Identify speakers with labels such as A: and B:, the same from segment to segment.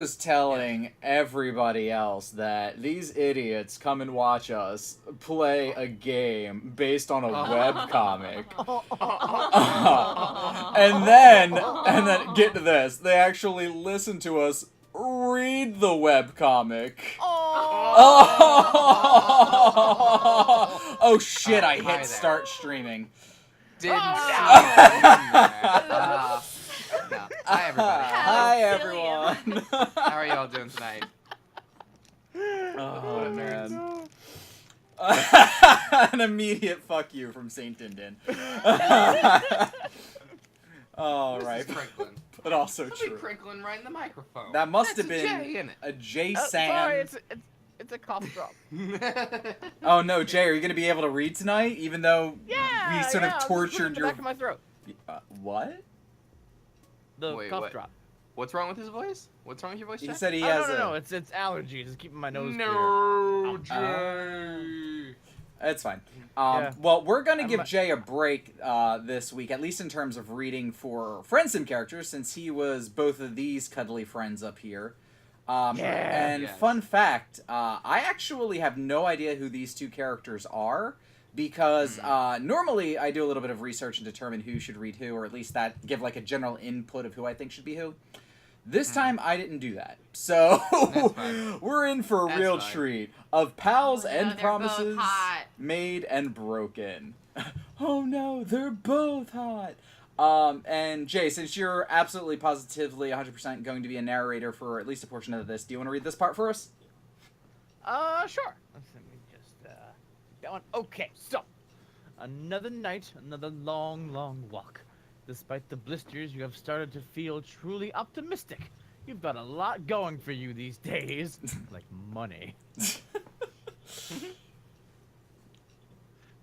A: was telling everybody else that these idiots come and watch us play a game based on a webcomic. And then get to this, they actually listen to us read the webcomic. Oh shit, I hit start streaming.
B: Didn't see that. No. Hi, everybody.
A: Hi, everyone.
B: How are y'all doing tonight?
A: Oh, man. An immediate fuck you from Saint Dindin. All right.
B: Crinkling.
A: But also
B: I'll be
A: true.
B: crinkling right in the microphone.
A: That must have
B: That's
A: been
B: a J, isn't it?
A: a J
C: Sorry,
A: Sam.
C: it's a cough drop.
A: Oh no, Jay, are you gonna be able to read tonight? Even though
C: Yeah,
A: we sort of
C: I'll just
A: tortured
C: put it in the
A: your.
C: back of my throat.
A: What?
C: The
B: Wait,
C: cough
B: what?
C: drop.
B: What's wrong with his voice? What's wrong with your voice,
A: He
B: Jack?
A: said he
C: Oh,
A: has
C: no,
A: a.
C: it's allergies. It's keeping my nose
B: No,
C: clear.
B: Jay.
A: It's fine.
C: Yeah.
A: Well, we're gonna give
C: I'm-
A: Jay a break this week, at least in terms of reading for Friendsim characters, since he was both of these cuddly friends up here. And
B: Yes.
A: fun fact, I actually have no idea who these two characters are, because normally I do a little bit of research and determine who should read who, or at least that give like a general input of who I think should be who. This time I didn't do that, so
B: fine.
A: we're in for a
B: That's
A: real
B: fine.
A: treat of pals
D: Oh, no,
A: and
D: they're both
A: promises
D: hot.
A: made and broken. Oh no, they're both hot. And Jay, since you're absolutely positively 100% going to be a narrator for at least a portion of this, do you want to read this part for us?
C: Sure. Let me just, that one. Okay, so. Another night, another long, long walk. Despite the blisters, you have started to feel truly optimistic. You've got a lot going for you these days. Like money.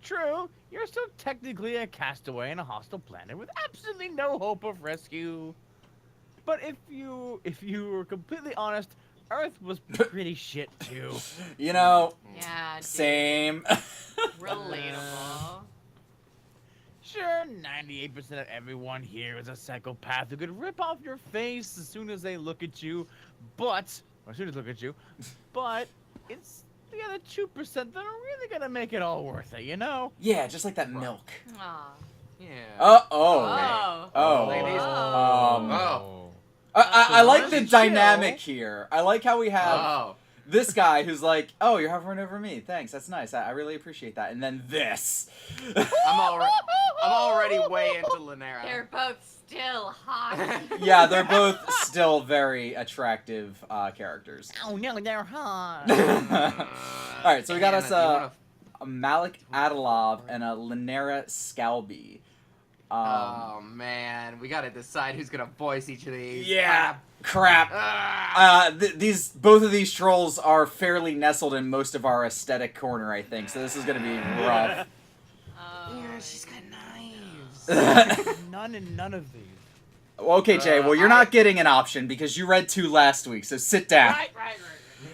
C: True, you're still technically a castaway in a hostile planet with absolutely no hope of rescue. But if you were completely honest, Earth was pretty shit too.
A: You know,
D: Yeah, dude.
A: same.
D: Relatable.
C: Sure, 98% of everyone here is a psychopath who could rip off your face as soon as they look at you, but it's the other 2% that are really gonna make it all worth it, you know?
A: Yeah, just like that milk.
D: Aw.
B: Yeah.
A: Oh.
B: Ladies.
A: Oh.
B: Oh.
A: I like the
C: Chill.
A: dynamic here. I like how we have
B: Oh.
A: this guy who's like, oh, you're hovering over me. Thanks, that's nice. I really appreciate that. And then this.
B: I'm already way into Linera.
D: They're both still hot.
A: Yeah, they're both still very attractive characters.
C: Oh no, they're hot.
A: Alright, so we got us
B: Anna,
A: a Malik Adalov and a Linera Scalby.
B: oh man, we gotta decide who's gonna voice each of these.
A: Yeah, crap. Both of these trolls are fairly nestled in most of our aesthetic corner, I think. So this is gonna be rough.
D: Oh,
B: Yeah, she's got knives.
C: None of these.
A: Okay, Jay. Well, you're not getting an option because you read 2 last week. So sit down.
C: Right.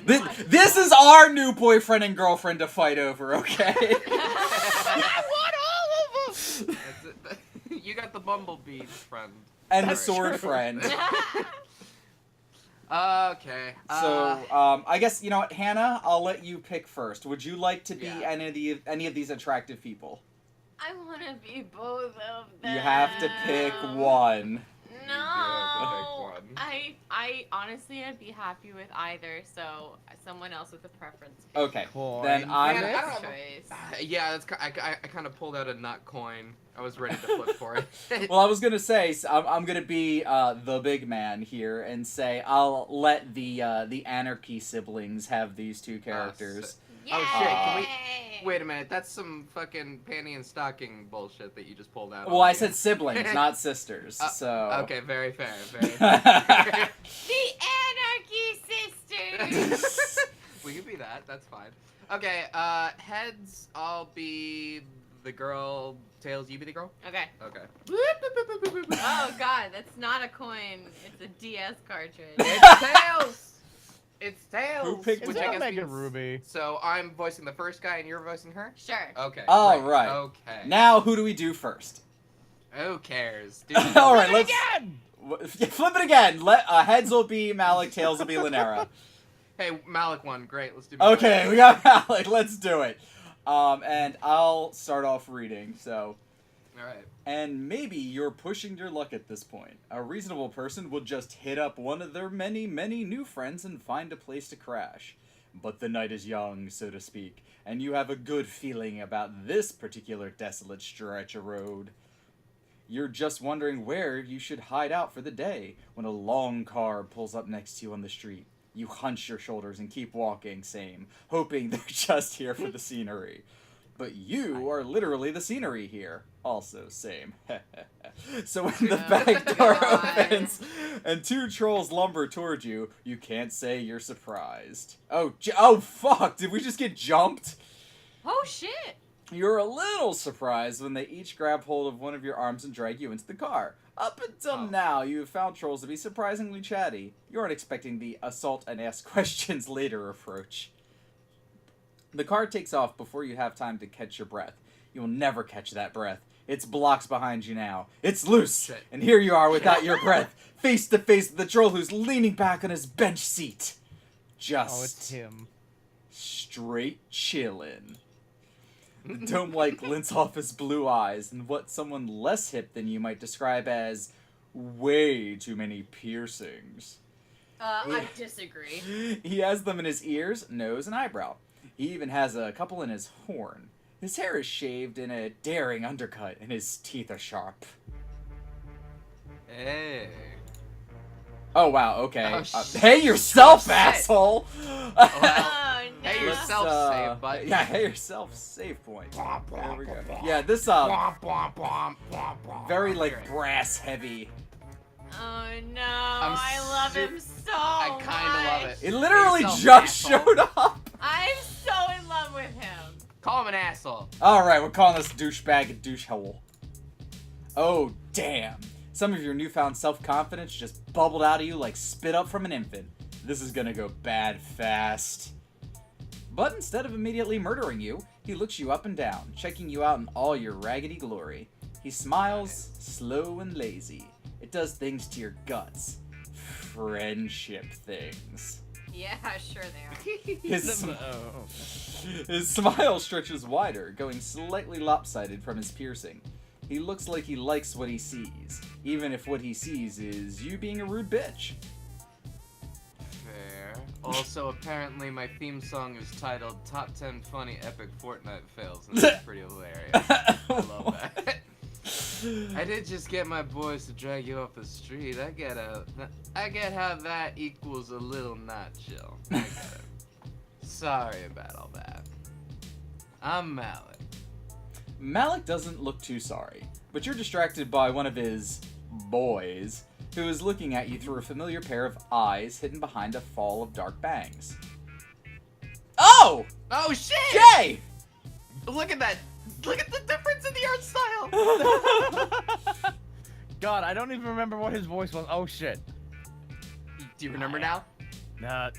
A: This is our new boyfriend and girlfriend to fight over. Okay.
C: I want all of them.
B: You got the bumblebee friend.
A: And the sword friend.
B: Okay.
A: So, I guess, you know what, Hannah, I'll let you pick first. Would you like to be
B: Yeah.
A: any of these attractive people?
D: I want to be both of them.
A: You have to pick one.
D: No.
B: You have to pick one.
D: I honestly, I'd be happy with either. So someone else with a preference.
A: Okay,
C: Coin.
A: then I'm...
B: Man, I don't know.
D: Choice.
B: Yeah, that's, I kind of pulled out a nut coin. I was ready to flip for it.
A: Well, I was gonna say, I'm gonna be the big man here and say I'll let the Anarchy siblings have these 2 characters.
B: Oh, shit, can we-
D: Yay!
B: Wait a minute, that's some fucking panty and stocking bullshit that you just pulled out.
A: Well,
B: on
A: I
B: me.
A: said siblings, not sisters, so...
B: Okay, very fair, very fair.
D: The Anarchy Sisters.
B: We can be that, that's fine. Okay, heads, I'll be the girl, tails, you be the girl?
D: Okay.
B: Okay.
D: Oh God, that's not a coin. It's a DS cartridge.
B: It's tails! It's tails!
A: Who picked
C: Is
B: which I
C: that
B: guess
C: Mega
B: means-
C: Ruby?
B: So I'm voicing the first guy and you're voicing her?
D: Sure.
B: Okay.
A: All right.
B: Okay.
A: Now, who do we do first?
B: Who cares? Dude,
A: All right,
C: Do it
A: let's...
C: again.
A: Flip it again. Heads will be Malik, tails will be Linera.
B: Hey, Malik won. Great. Let's do Malik.
A: Okay, we got Malik. Let's do it. And I'll start off reading. So,
B: All right.
A: and maybe you're pushing your luck at this point. A reasonable person will just hit up one of their many, many new friends and find a place to crash. But the night is young, so to speak, and you have a good feeling about this particular desolate stretch of road. You're just wondering where you should hide out for the day when a long car pulls up next to you on the street. You hunch your shoulders and keep walking, same, hoping they're just here for the scenery. But you are literally the scenery here. Also, same. So when the back door opens and two trolls lumber towards you, you can't say you're surprised. Oh, fuck! Did we just get jumped?
D: Oh shit!
A: You're a little surprised when they each grab hold of one of your arms and drag you into the car. Up until now, you have found trolls to be surprisingly chatty. You aren't expecting the assault and ask questions later approach. The car takes off before you have time to catch your breath. You will never catch that breath. It's blocks behind you now. It's loose!
B: Shit.
A: And here you are without your breath, face to face with the troll who's leaning back on his bench seat. Just
C: Oh, it's him.
A: straight chillin'. The dome light glints off his blue eyes, and what someone less hip than you might describe as way too many piercings.
D: I disagree.
A: He has them in his ears, nose, and eyebrow. He even has a couple in his horn. His hair is shaved in a daring undercut, and his teeth are sharp.
B: Hey.
A: Oh, wow, okay.
B: Oh,
A: hey yourself,
B: shit.
A: asshole!
B: Well,
D: Oh no.
B: hey yourself, save, buddy.
A: Yeah, hey yourself, save point. There we go. Yeah, this, very, like, brass heavy.
D: Oh no. I love him so
B: I kinda love
D: much.
B: it.
A: It literally
B: Yourself,
A: just
B: asshole.
A: showed up!
D: I'm so in love with him.
B: Call him an asshole.
A: Alright, we're calling this douchebag a douchehole. Oh, damn. Some of your newfound self-confidence just bubbled out of you like spit up from an infant. This is gonna go bad fast. But instead of immediately murdering you, he looks you up and down, checking you out in all your raggedy glory. He smiles, slow and lazy. It does things to your guts. Friendship things.
D: Yeah, sure they are.
A: His smile stretches wider, going slightly lopsided from his piercing. He looks like he likes what he sees, even if what he sees is you being a rude bitch.
B: Fair. Also, apparently my theme song is titled Top 10 Funny Epic Fortnite Fails, and that's pretty hilarious. I love that. I did just get my boys to drag you off the street. I get how that equals a little not chill. I get it. Sorry about all that. I'm Malik.
A: Malik doesn't look too sorry, but you're distracted by one of his boys, who is looking at you through a familiar pair of eyes hidden behind a fall of dark bangs. Oh!
B: Oh shit!
A: Jay!
B: Look at that! Look at the difference in the art style!
C: God, I don't even remember what his voice was. Oh shit.
B: Do you remember now?
C: Oh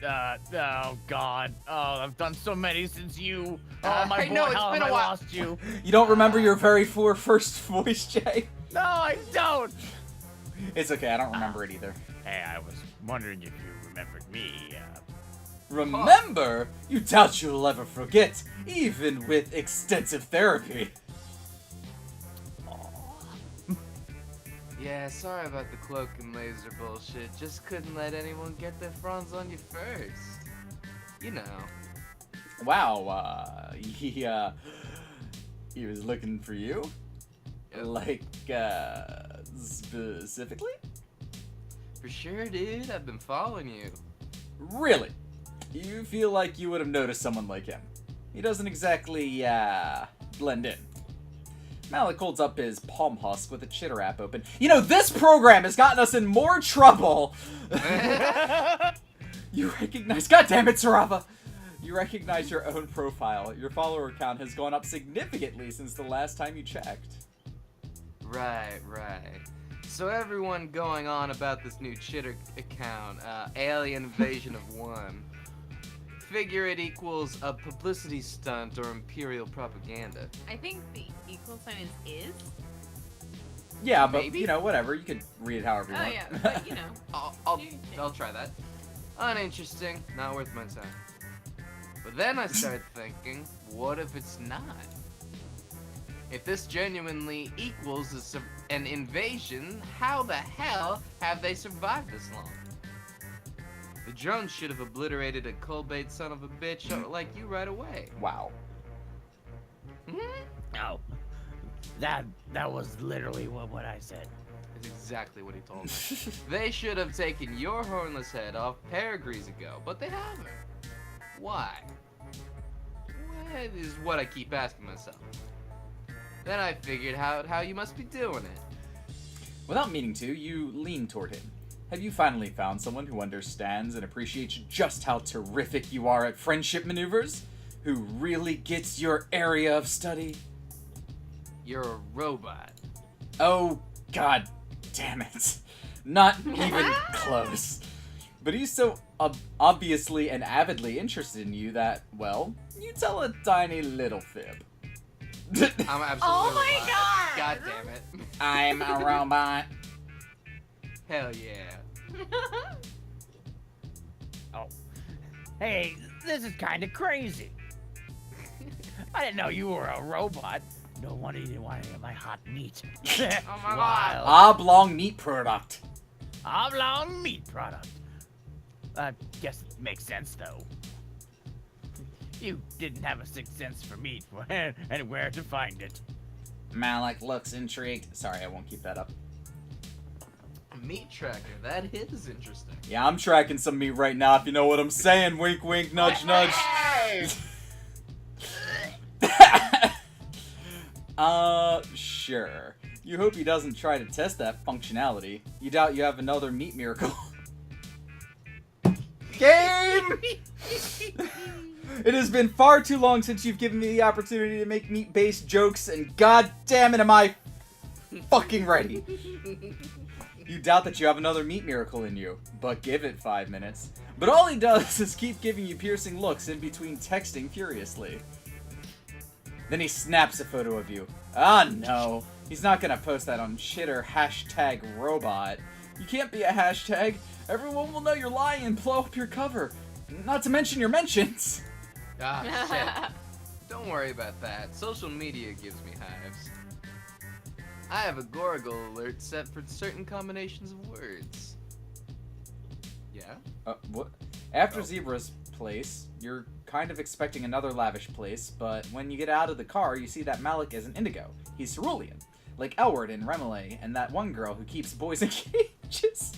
C: God. Oh, I've done so many since you. Oh my
B: I
C: boy,
B: know, it's
C: how
B: been
C: have
B: a
C: I
B: while.
C: lost you?
A: You don't remember your very first voice, Jay?
C: No, I don't.
A: It's okay, I don't remember it either.
C: Hey, I was wondering if you remembered me.
A: Remember? You doubt you'll ever forget, even with extensive therapy.
B: Yeah, sorry about the cloak and laser bullshit. Just couldn't let anyone get their fronds on you first. You know.
A: Wow, he was looking for you?
B: Yep.
A: Like, specifically?
B: For sure, dude. I've been following you.
A: Really? You feel like you would have noticed someone like him. He doesn't exactly, blend in. Malik holds up his palm husk with a chitter app open. You know, this program has gotten us in more trouble! You recognize... God damn it, Sarava! You recognize your own profile. Your follower count has gone up significantly since the last time you checked.
B: Right. So everyone going on about this new Chitter account, Alien Invasion of One. Figure it equals a publicity stunt or imperial propaganda.
D: I think the equal sign is.
A: Yeah, but,
B: Maybe?
A: you know, whatever. You could read it however you
D: Oh
A: want.
D: yeah, but you know.
B: I'll try that. Uninteresting, not worth my time. But then I started thinking, what if it's not? If this genuinely equals an invasion, how the hell have they survived this long? The drones should have obliterated a cold-bait son of a bitch like you right away.
A: Wow.
C: Oh, that was literally what I said.
B: Is exactly what he told me. They should have taken your hornless head off Peregrees ago, but they haven't. Why? That is what I keep asking myself. Then I figured out how you must be doing it.
A: Without meaning to, you lean toward him. Have you finally found someone who understands and appreciates just how terrific you are at friendship maneuvers? Who really gets your area of study?
B: You're a robot.
A: Oh, god damn it. Not even close. But he's so obviously and avidly interested in you that, well, you tell a tiny little fib.
B: I'm absolutely
D: Oh my
B: a robot.
D: God.
B: God damn it.
A: I'm a robot.
B: Hell yeah.
C: Oh, hey, this is kind of crazy. I didn't know you were a robot. No wonder you didn't want any of my hot meat.
D: Oh my God.
C: Wild.
A: Oblong meat product.
C: Oblong meat product. I guess it makes sense, though. You didn't have a sixth sense for meat and where to find it.
A: Malik looks intrigued. Sorry, I won't keep that up.
B: Meat tracker, that is interesting.
A: Yeah, I'm tracking some meat right now, if you know what I'm saying. Wink, wink, nudge, nudge. Sure. You hope he doesn't try to test that functionality. You doubt you have another meat miracle. Game! It has been far too long since you've given me the opportunity to make meat-based jokes, and god damn it am I fucking ready. You doubt that you have another meat miracle in you, but give it 5 minutes. But all he does is keep giving you piercing looks in between texting furiously. Then he snaps a photo of you. Ah no, he's not gonna post that on shitter #robot. You can't be a hashtag. Everyone will know you're lying and blow up your cover. Not to mention your mentions.
B: Ah, shit. Don't worry about that. Social media gives me hives. I have a Gorgle alert set for certain combinations of words. Yeah?
A: What? After Zebra's place, you're kind of expecting another lavish place, but when you get out of the car, you see that Malik isn't Indigo. He's Cerulean, like Elward and Remele, and that one girl who keeps boys in cages.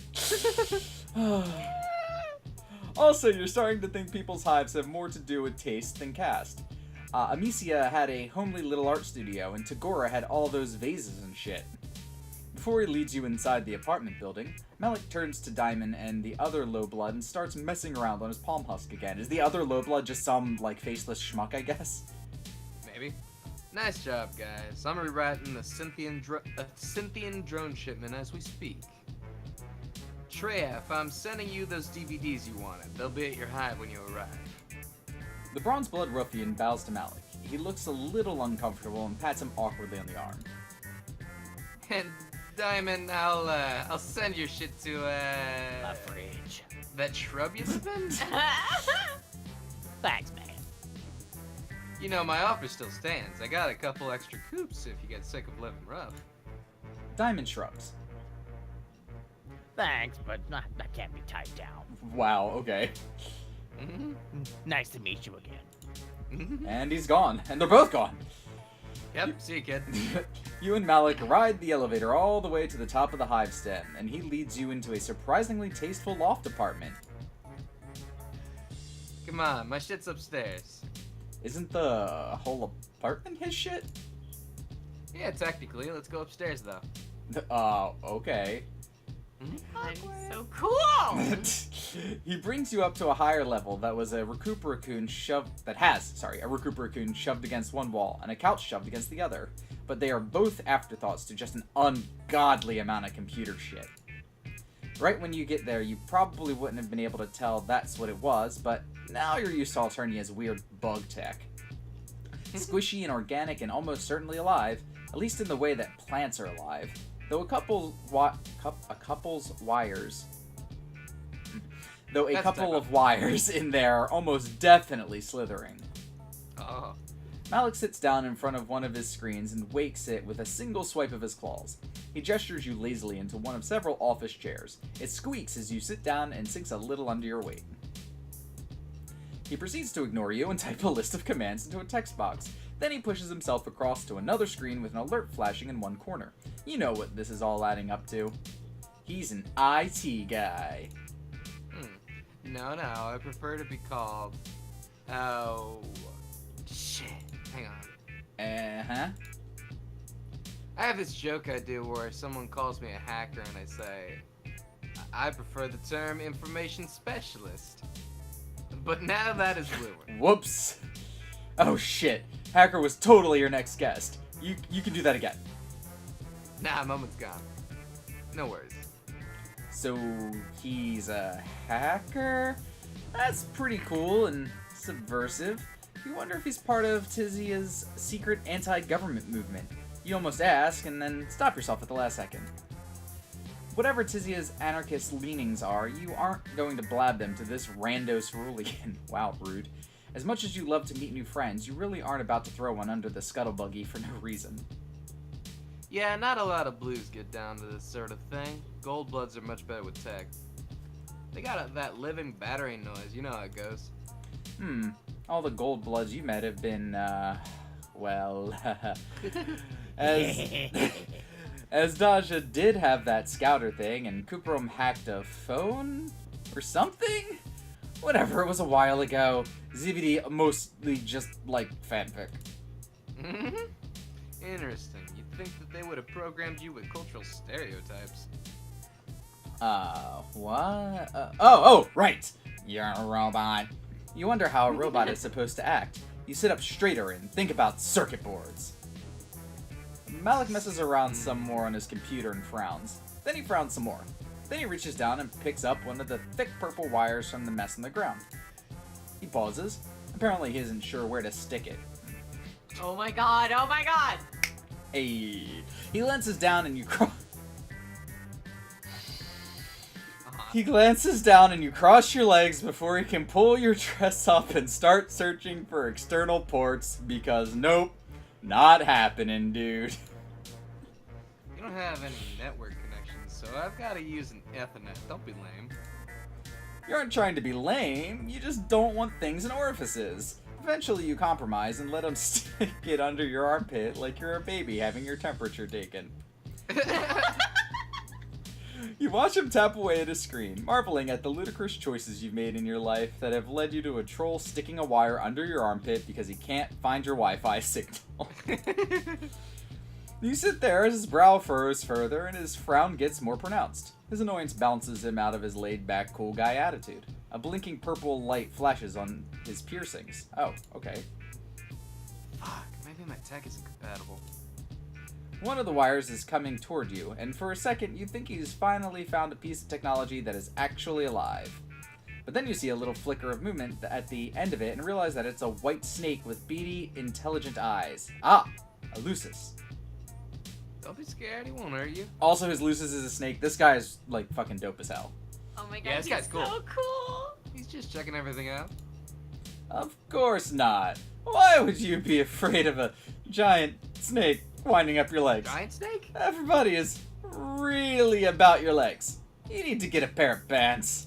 A: Also, you're starting to think people's hives have more to do with taste than caste. Amicia had a homely little art studio, and Tagora had all those vases and shit. Before he leads you inside the apartment building, Malik turns to Diamond and the other Lowblood and starts messing around on his palm husk again. Is the other Lowblood just some, like, faceless schmuck, I guess?
B: Maybe. Nice job, guys. I'm rewriting a Cynthian drone shipment as we speak. Treya, if I'm sending you those DVDs you wanted, they'll be at your hive when you arrive.
A: The Bronze Blood Ruffian bows to Malik. He looks a little uncomfortable and pats him awkwardly on the arm.
B: And Diamond, I'll send your shit to
C: A fridge.
B: that shrub you spent.
C: Thanks, man.
B: You know, my offer still stands. I got a couple extra coops if you get sick of living rough.
A: Diamond shrugs.
C: Thanks, but I can't be tied down.
A: Wow, okay.
B: Mm-hmm.
C: Nice to meet you again.
A: And he's gone. And they're both gone.
B: Yep, see you, kid.
A: You and Malik ride the elevator all the way to the top of the hive stem, and he leads you into a surprisingly tasteful loft apartment.
B: Come on, my shit's upstairs.
A: Isn't the whole apartment his shit?
B: Yeah, technically. Let's go upstairs, though.
A: Okay.
D: I'm so cool.
A: He brings you up to a higher level that was a Recuperaccoon shoved against one wall and a couch shoved against the other. But they are both afterthoughts to just an ungodly amount of computer shit. Right when you get there, you probably wouldn't have been able to tell that's what it was, but now you're used to Alternia's weird bug tech. Squishy and organic and almost certainly alive, at least in the way that plants are alive. Though a couple of wires in there are almost definitely slithering.
B: Oh.
A: Malik sits down in front of one of his screens and wakes it with a single swipe of his claws. He gestures you lazily into one of several office chairs. It squeaks as you sit down and sinks a little under your weight. He proceeds to ignore you and type a list of commands into a text box. Then he pushes himself across to another screen with an alert flashing in one corner. You know what this is all adding up to. He's an IT guy.
B: No, I prefer to be called... Oh... Shit. Hang on.
A: Uh-huh.
B: I have this joke I do where someone calls me a hacker and I say, I prefer the term information specialist. But now that is ruined.
A: Whoops. Oh shit. Hacker was totally your next guest. You can do that again.
B: Nah, moment's gone. No worries.
A: So, he's a hacker? That's pretty cool and subversive. You wonder if he's part of Tizia's secret anti-government movement. You almost ask, and then stop yourself at the last second. Whatever Tizia's anarchist leanings are, you aren't going to blab them to this rando cerulean. Wow, rude. As much as you love to meet new friends, you really aren't about to throw one under the scuttlebuggy for no reason.
B: Yeah, not a lot of blues get down to this sort of thing. Gold bloods are much better with tech. They got that living battering noise, you know how it goes.
A: All the gold bloods you met have been, well, as Daja did have that scouter thing, and Cooperum hacked a phone? Or something? Whatever, it was a while ago. ZBD mostly just like fanfic.
B: Interesting. You'd think that they would have programmed you with cultural stereotypes.
A: What? Oh, right! You're a robot. You wonder how a robot is supposed to act. You sit up straighter and think about circuit boards. Malik messes around some more on his computer and frowns. Then he frowns some more. Then he reaches down and picks up one of the thick purple wires from the mess on the ground. He pauses. Apparently he isn't sure where to stick it.
D: Oh my god, oh my god!
A: Hey. He glances down and you He glances down and you cross your legs before he can pull your dress up and start searching for external ports because nope, not happening, dude.
B: You don't have any network connections, so I've got to use an Ethernet. Don't be lame.
A: You aren't trying to be lame, you just don't want things in orifices. Eventually you compromise and let him stick it under your armpit like you're a baby having your temperature taken. You watch him tap away at his screen, marveling at the ludicrous choices you've made in your life that have led you to a troll sticking a wire under your armpit because he can't find your Wi-Fi signal. You sit there as his brow furrows further and his frown gets more pronounced. His annoyance bounces him out of his laid-back, cool guy attitude. A blinking purple light flashes on his piercings. Oh, okay.
B: Fuck, maybe my tech isn't compatible.
A: One of the wires is coming toward you, and for a second you think he's finally found a piece of technology that is actually alive. But then you see a little flicker of movement at the end of it and realize that it's a white snake with beady, intelligent eyes. Ah, a Lucis.
B: Don't be scared, he won't hurt you.
A: Also, his Lucis is a snake. This guy is, like, fucking dope as hell.
D: Oh my god,
B: Yeah, this guy's
D: he's
B: cool.
D: so cool!
B: He's just checking everything out.
A: Of course not. Why would you be afraid of a giant snake winding up your legs?
B: Giant snake?
A: Everybody is really about your legs. You need to get a pair of pants.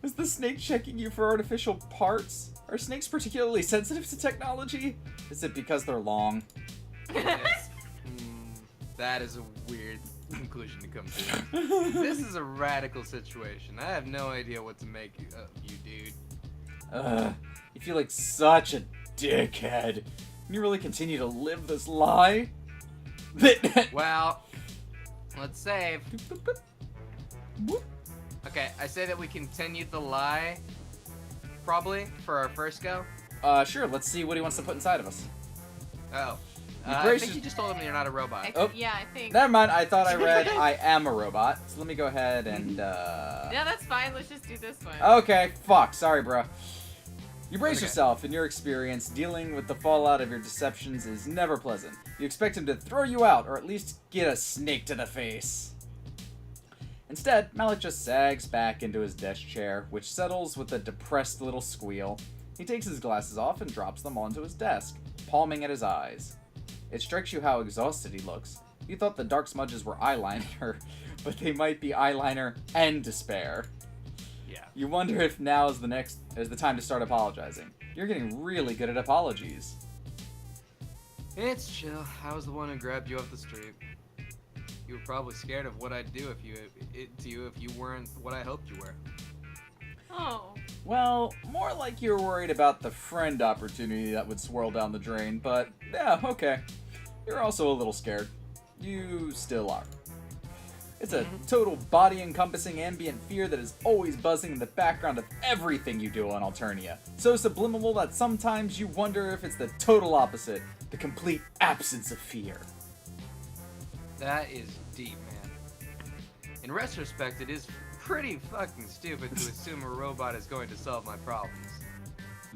A: Is the snake checking you for artificial parts? Are snakes particularly sensitive to technology? Is it because they're long?
B: Yes. That is a weird conclusion to come to. This is a radical situation. I have no idea what to make of you, dude.
A: You feel like such a dickhead. Can you really continue to live this lie?
B: Well, let's save. Okay, I say that we continue the lie, probably, for our first go.
A: Sure, let's see what he wants to put inside of us.
B: Oh.
A: You
B: I
A: gracious-
B: think you just told him you're not a robot.
A: Oh.
D: Yeah, I think.
A: Never mind, I thought I read I am a robot. So let me go ahead and,
D: Yeah, that's fine. Let's just do this one.
A: Okay, fuck. Sorry, bro. You brace
B: Okay.
A: yourself. In your experience, dealing with the fallout of your deceptions is never pleasant. You expect him to throw you out, or at least get a snake to the face. Instead, Malik just sags back into his desk chair, which settles with a depressed little squeal. He takes his glasses off and drops them onto his desk, palming at his eyes. It strikes you how exhausted he looks. You thought the dark smudges were eyeliner, but they might be eyeliner and despair.
B: Yeah.
A: You wonder if now is the time to start apologizing. You're getting really good at apologies.
B: It's chill. I was the one who grabbed you off the street. You were probably scared of what I'd do if you weren't what I hoped you were.
D: Oh.
A: Well, more like you're worried about the friend opportunity that would swirl down the drain, but yeah, okay. You're also a little scared. You still are. It's a total body-encompassing ambient fear that is always buzzing in the background of everything you do on Alternia. So subliminal that sometimes you wonder if it's the total opposite, the complete absence of fear.
B: That is deep, man. In retrospect, it is pretty fucking stupid to assume a robot is going to solve my problems.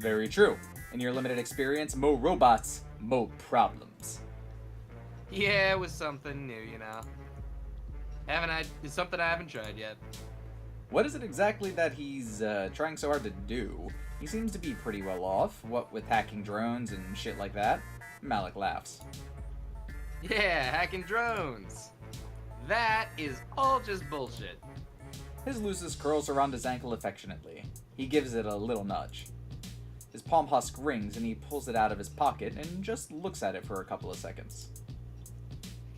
A: Very true. In your limited experience, mo robots, mo problems.
B: Yeah, it was something new, you know. It's something I haven't tried yet.
A: What is it exactly that he's trying so hard to do? He seems to be pretty well off, what with hacking drones and shit like that. Malik laughs.
B: Yeah, hacking drones. That is all just bullshit.
A: His lucis curls around his ankle affectionately. He gives it a little nudge. His palm husk rings and he pulls it out of his pocket and just looks at it for a couple of seconds.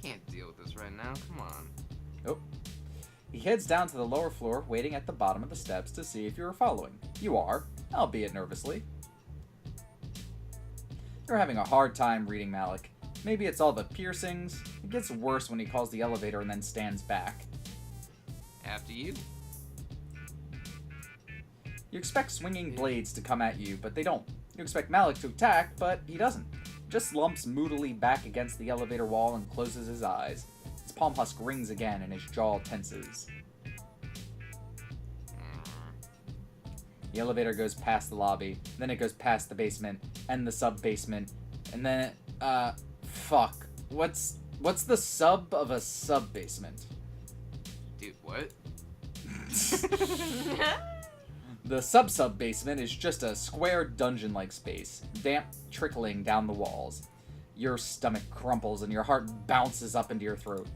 B: Can't deal with this right now, come on.
A: Oh. He heads down to the lower floor, waiting at the bottom of the steps to see if you are following. You are, albeit nervously. You're having a hard time reading Malik. Maybe it's all the piercings. It gets worse when he calls the elevator and then stands back.
B: After you?
A: You expect swinging blades to come at you, but they don't. You expect Malik to attack, but he doesn't. Just slumps moodily back against the elevator wall and closes his eyes. His palm husk rings again and his jaw tenses. The elevator goes past the lobby, then it goes past the basement, and the sub-basement, and then fuck. What's the sub of a sub-basement?
B: Dude, what?
A: The sub-basement is just a square dungeon-like space, damp trickling down the walls. Your stomach crumples and your heart bounces up into your throat.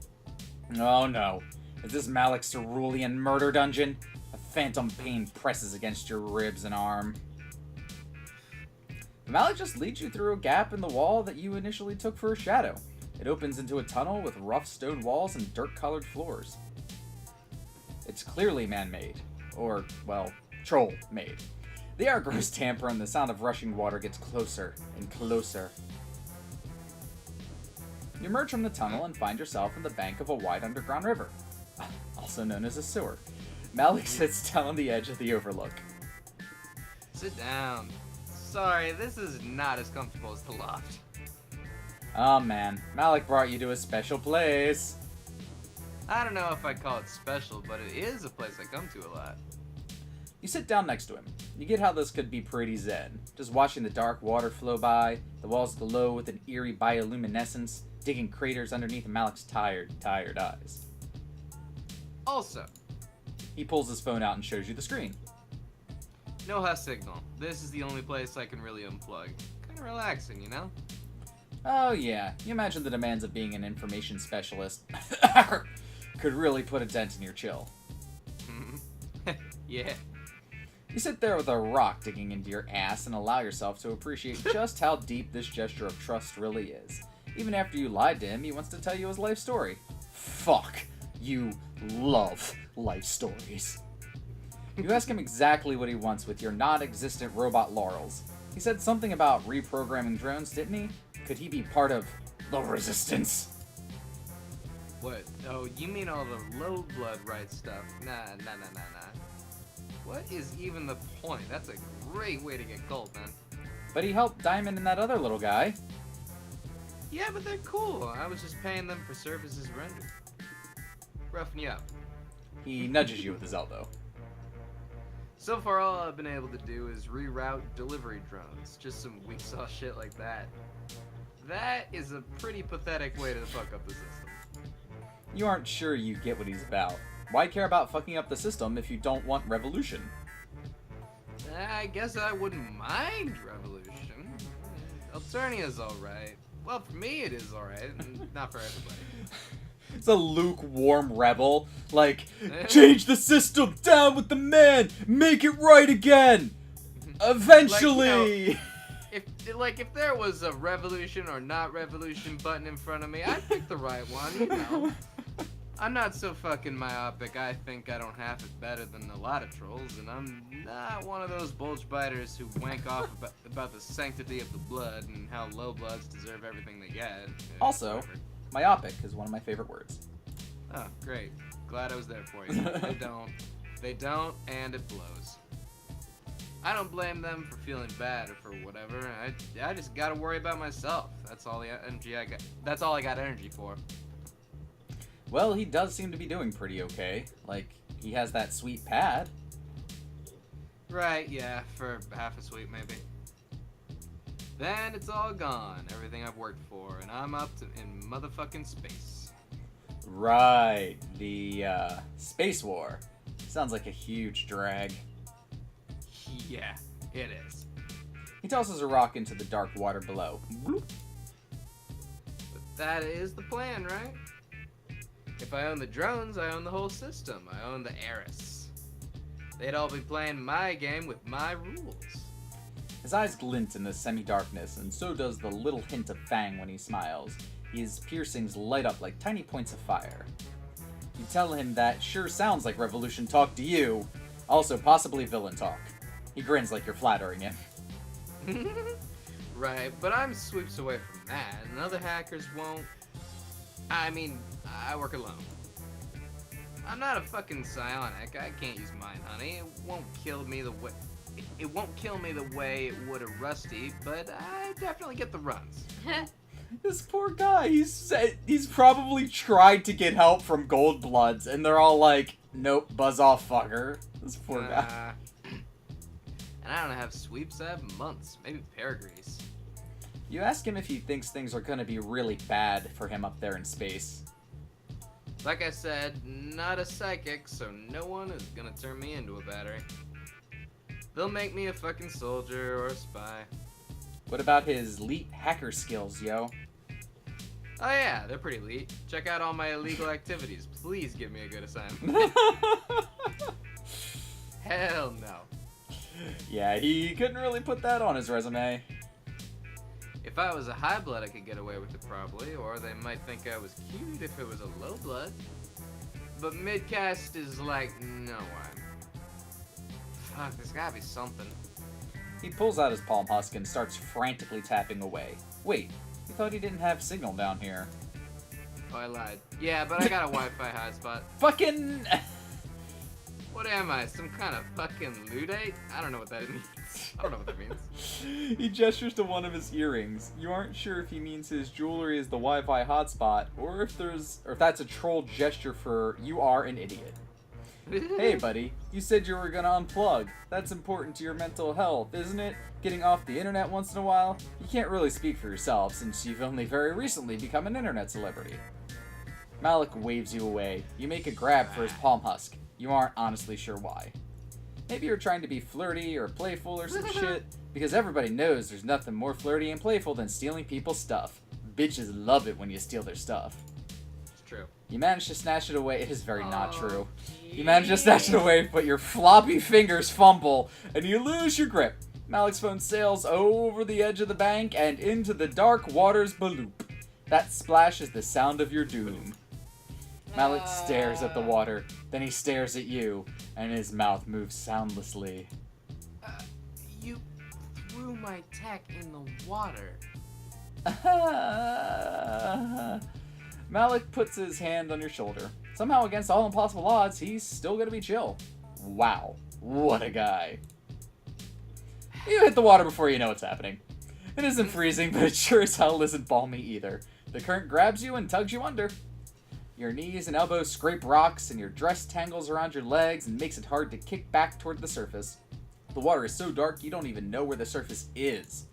A: Oh no. Is this Malik's cerulean murder dungeon? A phantom pain presses against your ribs and arm. Malik just leads you through a gap in the wall that you initially took for a shadow. It opens into a tunnel with rough stone walls and dirt-colored floors. It's clearly man-made. Or, well, troll-made. The air grows tamper and the sound of rushing water gets closer and closer. You emerge from the tunnel and find yourself in the bank of a wide underground river, also known as a sewer. Malik sits down on the edge of the overlook.
B: Sit down. Sorry, this is not as comfortable as the loft.
A: Oh man, Malik brought you to a special place.
B: I don't know if I'd call it special, but it is a place I come to a lot.
A: You sit down next to him. You get how this could be pretty zen. Just watching the dark water flow by, the walls glow with an eerie bioluminescence, digging craters underneath Malik's tired eyes.
B: Also,
A: He pulls his phone out and shows you the screen.
B: no house signal. This is the only place I can really unplug. Kinda relaxing, you know?
A: Oh yeah, you imagine the demands of being an information specialist could really put a dent in your chill.
B: Yeah.
A: You sit there with a rock digging into your ass and allow yourself to appreciate just how deep this gesture of trust really is. Even after you lied to him, he wants to tell you his life story. Fuck. You love life stories. You ask him exactly what he wants with your non-existent robot laurels. He said something about reprogramming drones, didn't he? Could he be part of the Resistance?
B: What? Oh, you mean all the low blood right stuff? Nah. What is even the point? That's a great way to get gold, man.
A: But he helped Diamond and that other little guy.
B: Yeah, but they're cool. I was just paying them for services rendered. Roughing you up.
A: He nudges you with his elbow.
B: So far, all I've been able to do is reroute delivery drones. Just some weak sauce shit like that. That is a pretty pathetic way to fuck up the system.
A: You aren't sure you get what he's about. Why care about fucking up the system if you don't want revolution?
B: I guess I wouldn't mind revolution. Alternia's alright. Well, for me it is alright, not for everybody.
A: It's a lukewarm rebel. Like, change the system, down with the man, make it right again! Eventually!
B: Like, if there was a revolution or not revolution button in front of me, I'd pick the right one, you know. I'm not so fucking myopic, I think I don't have it better than a lot of trolls, and I'm not one of those bulge biters who wank off about the sanctity of the blood and how low bloods deserve everything they get.
A: Also, myopic is one of my favorite words.
B: Oh, great. Glad I was there for you. They don't. They don't, and it blows. I don't blame them for feeling bad or for whatever. I just gotta worry about myself. That's all the energy I got. That's all I got energy for.
A: Well, he does seem to be doing pretty okay. Like, he has that sweet pad.
B: Right, yeah, for half a sweep maybe. Then it's all gone, everything I've worked for, and I'm up in motherfucking space.
A: Right, the space war. Sounds like a huge drag.
B: Yeah, it is.
A: He tosses a rock into the dark water below. Bloop.
B: But that is the plan, right? If I own the drones, I own the whole system. I own the heiress. They'd all be playing my game with my rules.
A: His eyes glint in the semi-darkness, and so does the little hint of fang when he smiles. His piercings light up like tiny points of fire. You tell him that sure sounds like revolution talk to you. Also, possibly villain talk. He grins like you're flattering him.
B: Right, but I'm sweeps away from that, and other hackers won't. I mean, I work alone. I'm not a fucking psionic. I can't use mine, honey. It won't kill me the way it would a Rusty, but I definitely get the runs.
A: This poor guy, he's probably tried to get help from Gold Bloods, and they're all like, nope, buzz off, fucker. This poor guy.
B: And I don't have sweeps, I have months, maybe Paragrease.
A: You ask him if he thinks things are gonna be really bad for him up there in space.
B: Like I said, not a psychic, so no one is gonna turn me into a battery. They'll make me a fucking soldier or a spy.
A: What about his elite hacker skills, yo?
B: Oh yeah, they're pretty elite. Check out all my illegal activities. Please give me a good assignment. Hell no.
A: Yeah, he couldn't really put that on his resume.
B: If I was a high blood, I could get away with it probably, or they might think I was cute if it was a low blood. But mid-caste is like, no one. Fuck, there's gotta be something.
A: He pulls out his palm husk and starts frantically tapping away. Wait, you thought he didn't have signal down here?
B: Oh, I lied. Yeah, but I got a Wi-Fi hotspot.
A: Fucking...
B: What am I, some kind of fucking Ludite? I don't know what that means. I don't know what that means.
A: He gestures to one of his earrings. You aren't sure if he means his jewelry is the Wi-Fi hotspot, or if that's a troll gesture for you are an idiot. Hey, buddy, you said you were gonna unplug. That's important to your mental health, isn't it? Getting off the internet once in a while? You can't really speak for yourself, since you've only very recently become an internet celebrity. Malik waves you away. You make a grab for his palm husk. You aren't honestly sure why. Maybe you're trying to be flirty or playful or some shit, because everybody knows there's nothing more flirty and playful than stealing people's stuff. Bitches love it when you steal their stuff.
B: It's true.
A: You manage to snatch it away. It is very not true. You manage to snatch it away, but your floppy fingers fumble, and you lose your grip. Malik's phone sails over the edge of the bank and into the dark waters below. That splash is the sound of your doom. Malik stares at the water, then he stares at you, and his mouth moves soundlessly.
B: You threw my tech in the water.
A: Malik puts his hand on your shoulder. Somehow, against all impossible odds, he's still gonna be chill. Wow, what a guy. You hit the water before you know what's happening. It isn't freezing, but it sure as hell isn't balmy either. The current grabs you and tugs you under. Your knees and elbows scrape rocks, and your dress tangles around your legs and makes it hard to kick back toward the surface. The water is so dark you don't even know where the surface is.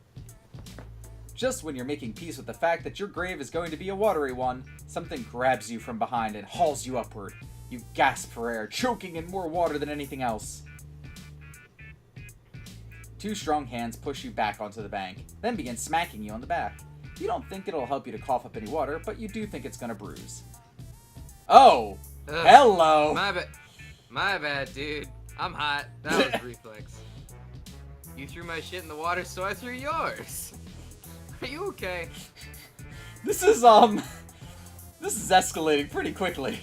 A: Just when you're making peace with the fact that your grave is going to be a watery one, something grabs you from behind and hauls you upward. You gasp for air, choking in more water than anything else. Two strong hands push you back onto the bank, then begin smacking you on the back. You don't think it'll help you to cough up any water, but you do think it's gonna bruise. Oh!
B: Ugh.
A: Hello!
B: My bad, dude. I'm hot. That was reflex. You threw my shit in the water, so I threw yours. Are you okay?
A: This is escalating pretty quickly.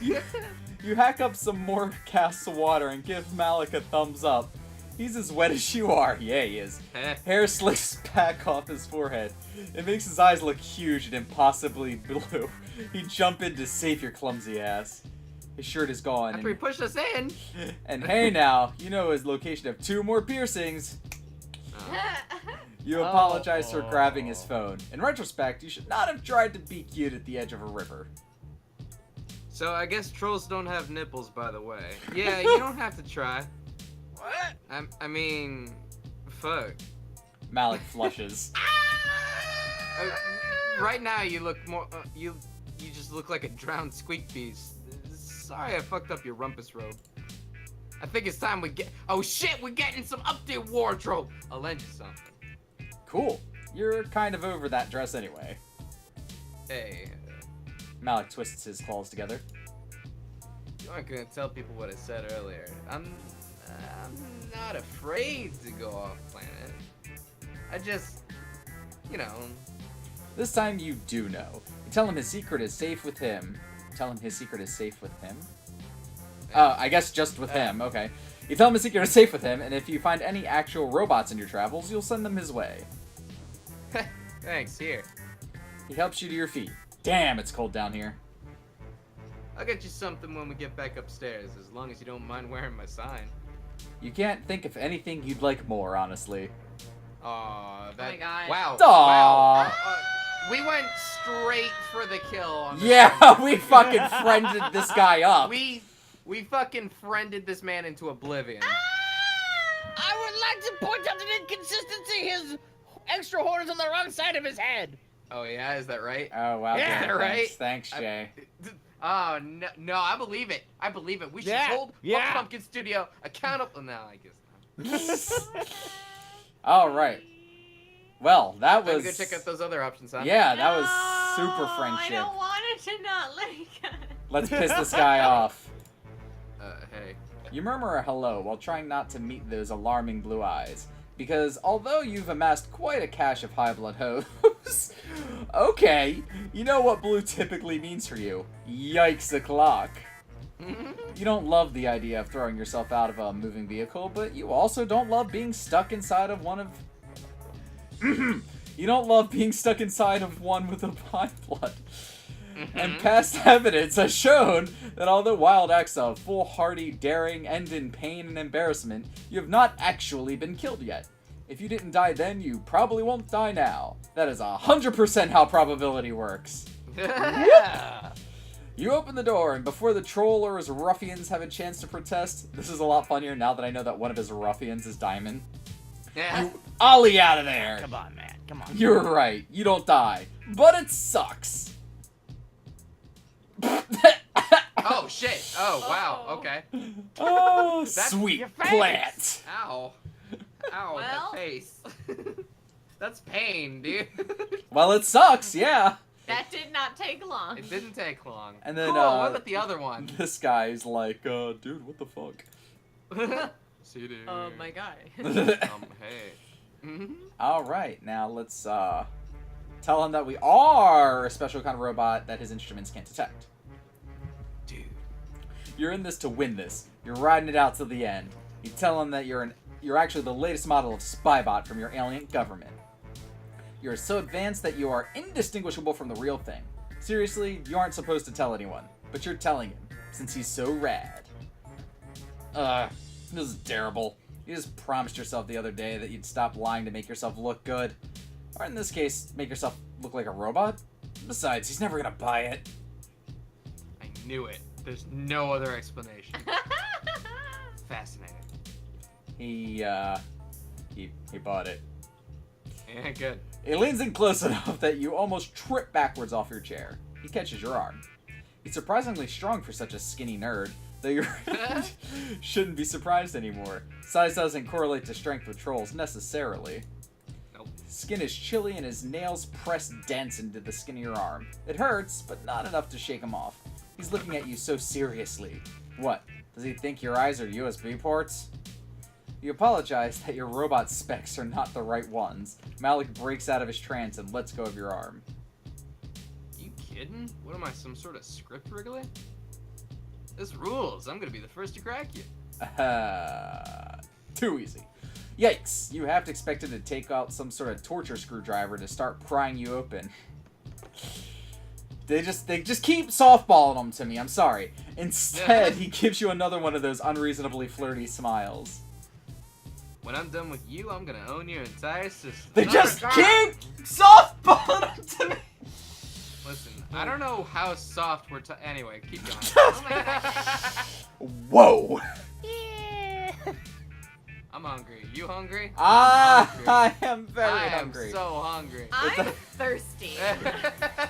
A: You hack up some more casks of water and give Malik a thumbs up. He's as wet as you are. Yeah, he is. Hair slicks back off his forehead. It makes his eyes look huge and impossibly blue. He'd jump in to save your clumsy ass. His shirt is gone.
B: After he pushed us in.
A: And hey now, you know his location of 2 more piercings. You apologize for grabbing his phone. In retrospect, you should not have tried to be cute at the edge of a river.
B: So I guess trolls don't have nipples, by the way. Yeah, you don't have to try.
C: What?
B: I mean, fuck.
A: Malik flushes.
B: Right now you look more, you just look like a drowned squeak beast. Sorry I fucked up your rumpus robe. I think it's time we get, oh shit, we're getting some update wardrobe. I'll lend you something.
A: Cool. You're kind of over that dress anyway.
B: Hey,
A: Malik twists his claws together.
B: you aren't gonna tell people what I said earlier. I'm not afraid to go off planet. I just, you know.
A: This time you do know. You tell him his secret is safe with him. Tell him his secret is safe with him? I guess just with him, okay. You tell him his secret is safe with him, and if you find any actual robots in your travels, you'll send them his way.
B: Thanks, here.
A: He helps you to your feet. Damn, it's cold down here.
B: I'll get you something when we get back upstairs, as long as you don't mind wearing my sign.
A: You can't think of anything you'd like more, honestly.
B: Aw, that.
D: Oh my God.
B: Wow.
A: Aw.
B: Wow. We went straight for the kill on this
A: Yeah,
B: one.
A: we fucking friended this guy up.
B: We fucking friended this man into oblivion.
C: I would like to point out an inconsistency. His extra horn is on the wrong side of his head.
B: Oh yeah, is that right?
A: Oh, wow.
C: Yeah,
A: damn,
B: right?
A: Thanks, Jay.
B: Oh no, I believe it. I believe it. We should
C: Yeah,
B: hold
C: yeah.
B: Pumpkin Studio accountable. No, I guess not.
A: All right. Well, that
B: I'm
A: was...
B: gonna check out those other options, huh?
A: Yeah, that was super
D: No,
A: friendship.
D: I don't want it to not let it go.
A: Let's piss this guy off.
B: Hey.
A: You murmur a hello while trying not to meet those alarming blue eyes. Because although you've amassed quite a cache of high blood hose, okay, you know what blue typically means for you. Yikes o'clock. You don't love the idea of throwing yourself out of a moving vehicle, but you also don't love being stuck inside of one of... You don't love being stuck inside of one with a high blood. And past evidence has shown that although wild acts of foolhardy, daring, end in pain and embarrassment, you have not actually been killed yet. If you didn't die then, you probably won't die now. That is 100% how probability works.
C: Yeah.
A: You open the door, and before the troll or his ruffians have a chance to protest, this is a lot funnier now that I know that one of his ruffians is Diamond.
B: Yeah.
A: You ollie out of there!
C: Come on, man. Come on.
A: You're right, you don't die. But it sucks.
B: Oh shit. Oh wow.
D: Oh.
B: Okay.
A: Oh,
B: That's
A: sweet
C: your face.
A: plant.
B: Ow. Ow.
D: Well.
B: That face. That's pain, dude.
A: Well, it sucks, yeah.
D: That did not take long.
B: It didn't take long.
A: And then,
B: cool. What about the other one?
A: This guy's like, dude, what the fuck?
B: See you, dude.
D: Oh my God.
B: Hey.
A: All right, now let's tell him that we are a special kind of robot that his instruments can't detect.
B: Dude.
A: You're in this to win this. You're riding it out to the end. You tell him that you're actually the latest model of spybot from your alien government. You're so advanced that you are indistinguishable from the real thing. Seriously, you aren't supposed to tell anyone, but you're telling him, since he's so rad. This is terrible. You just promised yourself the other day that you'd stop lying to make yourself look good. Or in this case, make yourself look like a robot. Besides, he's never gonna buy it.
B: knew it. There's no other explanation. Fascinating.
A: He bought it.
B: Yeah, good.
A: He leans in close enough that you almost trip backwards off your chair. He catches your arm. He's surprisingly strong for such a skinny nerd, though you shouldn't be surprised anymore. Size doesn't correlate to strength with trolls, necessarily.
B: Nope.
A: His skin is chilly and his nails press dense into the skin of your arm. It hurts, but not enough to shake him off. He's looking at you so seriously. What? Does he think your eyes are USB ports? You apologize that your robot specs are not the right ones. Malik breaks out of his trance and lets go of your arm.
B: You kidding? What am I, some sort of script wriggler? This rules. I'm gonna be the first to crack you.
A: Too easy. Yikes! You have to expect him to take out some sort of torture screwdriver to start prying you open. They just keep softballing them to me. I'm sorry. Instead, he gives you another one of those unreasonably flirty smiles.
B: When I'm done with you, I'm gonna own your entire system.
A: They just keep softballing them to me.
B: Listen, I don't know how soft we're anyway, keep going.
A: Whoa!
C: Yeah.
B: I'm hungry. You hungry?
A: I am very
B: I
A: hungry.
B: am so hungry.
D: I'm thirsty.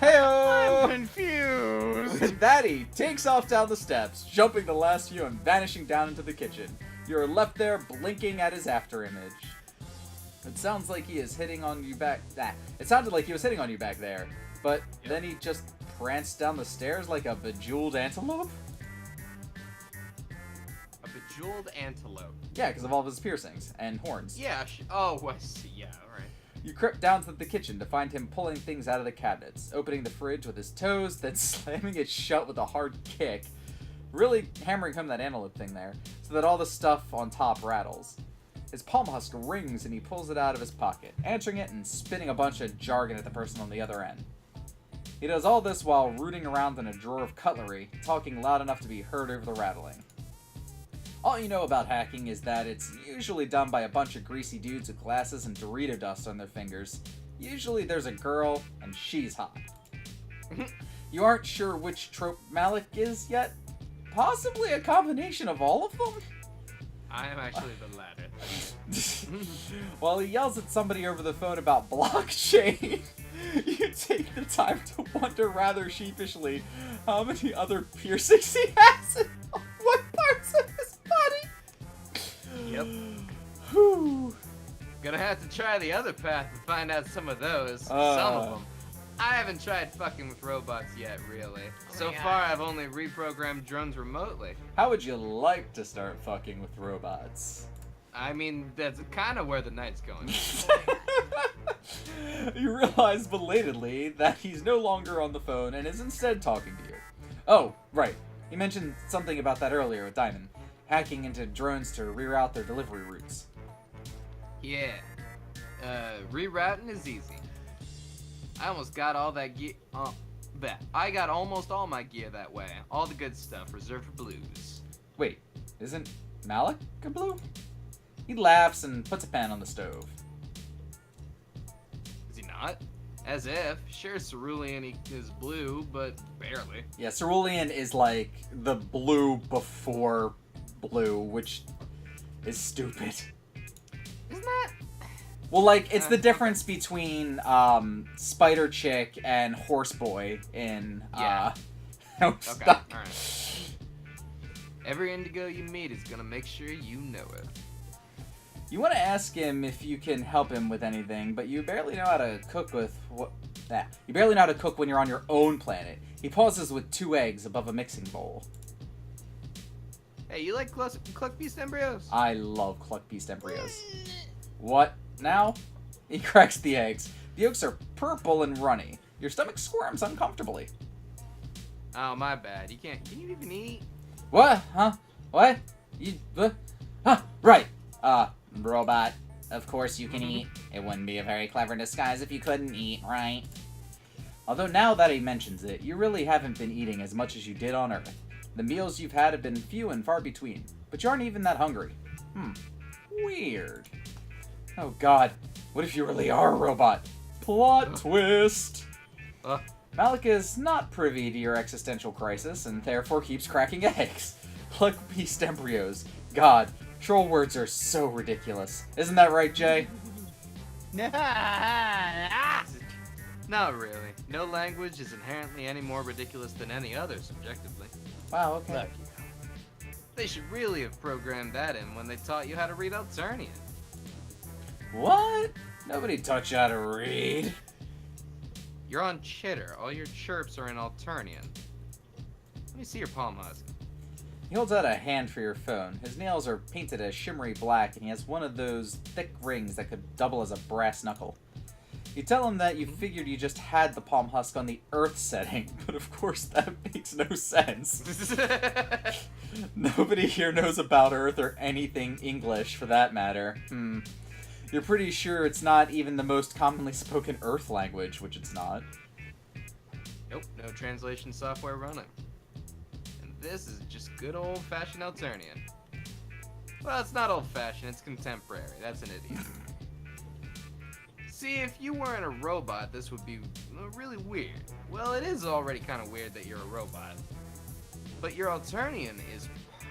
A: Hey-o!
C: I'm confused.
A: With that, he takes off down the steps, jumping the last few and vanishing down into the kitchen. You're left there blinking at his afterimage. It sounds like he is hitting on you back. It sounded like he was hitting on you back there, but then he just pranced down the stairs like a bejeweled antelope.
B: A bejeweled antelope.
A: Yeah, because of all of his piercings and horns.
B: Yeah. Oh, I see. Yeah. All right.
A: You crept down to the kitchen to find him pulling things out of the cabinets, opening the fridge with his toes, then slamming it shut with a hard kick. Really hammering home that antelope thing there, so that all the stuff on top rattles. His palm husk rings and he pulls it out of his pocket, answering it and spitting a bunch of jargon at the person on the other end. He does all this while rooting around in a drawer of cutlery, talking loud enough to be heard over the rattling. All you know about hacking is that it's usually done by a bunch of greasy dudes with glasses and Dorito dust on their fingers. Usually there's a girl, and she's hot. You aren't sure which trope Malik is yet? Possibly a combination of all of them?
B: I am actually the latter.
A: While he yells at somebody over the phone about blockchain, you take the time to wonder rather sheepishly how many other piercings he has and what parts of his body.
B: Yep.
A: Whew.
B: Gonna have to try the other path and find out some of those. Some of them. I haven't tried fucking with robots yet, really. So
D: God.
B: far, I've only reprogrammed drones remotely.
A: How would you like to start fucking with robots?
B: I mean, that's kind of where the night's going.
A: You realize belatedly that he's no longer on the phone and is instead talking to you. Oh, right. You mentioned something about that earlier with Diamond. Hacking into drones to reroute their delivery routes.
B: Yeah. Rerouting is easy. I almost got all that gear. I got almost all my gear that way. All the good stuff reserved for blues.
A: Wait, isn't Malik a blue? He laughs and puts a pan on the stove.
B: Is he not? As if. Sure, Cerulean is blue, but barely.
A: Yeah, Cerulean is like the blue before blue, which is stupid.
B: Isn't that?
A: Well, like, it's the difference between Spider Chick and Horseboy in Homestuck.
B: Okay, alright. Every indigo you meet is gonna make sure you know it.
A: You want to ask him if you can help him with anything, but you barely know how to cook You barely know how to cook when you're on your own planet. He pauses with 2 eggs above a mixing bowl.
B: Hey, you like cluck beast embryos?
A: I love cluck beast embryos. What now? He cracks the eggs. The yolks are purple and runny. Your stomach squirms uncomfortably.
B: Oh, my bad. Can you even eat?
A: What? Huh? What? What? Huh, right. Robot. Of course you can eat. It wouldn't be a very clever disguise if you couldn't eat, right? Although now that he mentions it, you really haven't been eating as much as you did on Earth. The meals you've had have been few and far between, but you aren't even that hungry. Weird. Oh god, what if you really are a robot? Plot twist! Malik is not privy to your existential crisis and therefore keeps cracking eggs. Plug beast embryos. God, troll words are so ridiculous. Isn't that right, Jay?
B: Not really. No language is inherently any more ridiculous than any other, subjectively.
A: Wow, okay.
C: Look,
B: They should really have programmed that in when they taught you how to read Alternian.
A: What? Nobody taught you how to read.
B: You're on Chitter. All your chirps are in Alternian. Let me see your palm husk.
A: He holds out a hand for your phone. His nails are painted a shimmery black, and he has one of those thick rings that could double as a brass knuckle. You tell him that you figured you just had the palm husk on the Earth setting, but of course that makes no sense. Nobody here knows about Earth or anything English, for that matter. You're pretty sure it's not even the most commonly spoken Earth language, which it's not.
B: Nope, no translation software running. And this is just good old-fashioned Alternian. Well, it's not old-fashioned, it's contemporary. That's an idiot. See, if you weren't a robot, this would be really weird. Well, it is already kind of weird that you're a robot. But your Alternian is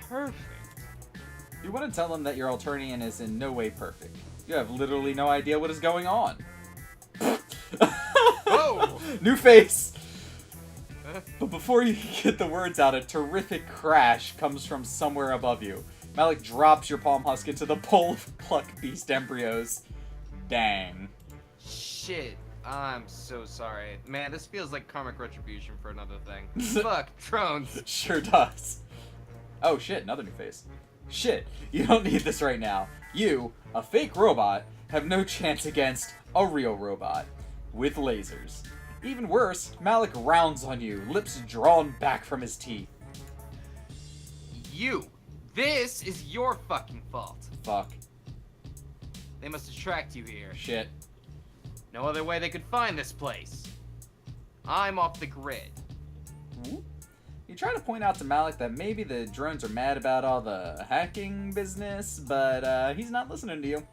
B: perfect.
A: You want to tell him that your Alternian is in no way perfect. You have literally no idea what is going on.
B: Whoa!
A: New face! But before you can get the words out, a terrific crash comes from somewhere above you. Malik drops your palm husk into the bowl of pluck beast embryos. Dang.
B: Shit, I'm so sorry. Man, this feels like karmic retribution for another thing. Fuck, drones.
A: Sure does. Oh shit, another new face. Shit, you don't need this right now. You, a fake robot, have no chance against a real robot. With lasers. Even worse, Malik rounds on you, lips drawn back from his teeth.
B: You. This is your fucking fault.
A: Fuck.
B: They must have tracked you here.
A: Shit.
B: No other way they could find this place. I'm off the grid.
A: You try to point out to Malik that maybe the drones are mad about all the hacking business, but he's not listening to you.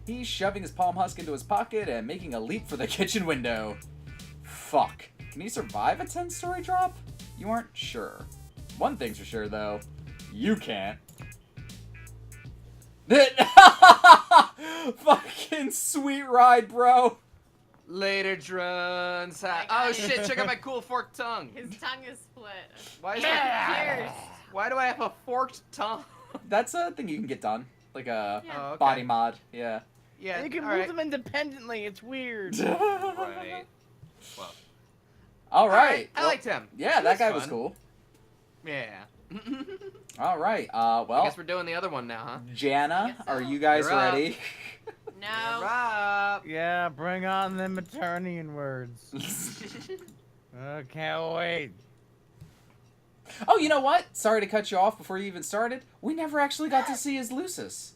A: He's shoving his palm husk into his pocket and making a leap for the kitchen window. Fuck. Can he survive a 10-story drop? You aren't sure. One thing's for sure, though. You can't. Fucking sweet ride, bro.
B: Later, drones.
D: I got
B: Oh
D: it.
B: shit, check out my cool forked tongue.
D: His tongue is split.
B: Why is
D: Pierced.
B: Why do I have a forked tongue?
A: That's a thing you can get done. Like a
D: Yeah.
B: Oh, okay.
A: body mod, yeah.
B: Yeah,
C: you can move
B: alright.
C: them independently. It's weird.
B: Right. Well,
A: Alright.
B: I liked him.
A: Yeah,
B: He
A: that guy was
B: fun.
A: cool.
B: Yeah.
A: Alright,
B: I
A: well,
B: guess we're doing the other one now, huh?
A: Jana,
D: Guess so.
A: are you guys
B: You're up.
A: ready?
D: No.
B: Rob.
C: Yeah, bring on them Eternian words. Can't wait.
A: Oh, you know what? Sorry to cut you off before you even started. We never actually got to see his Lucis.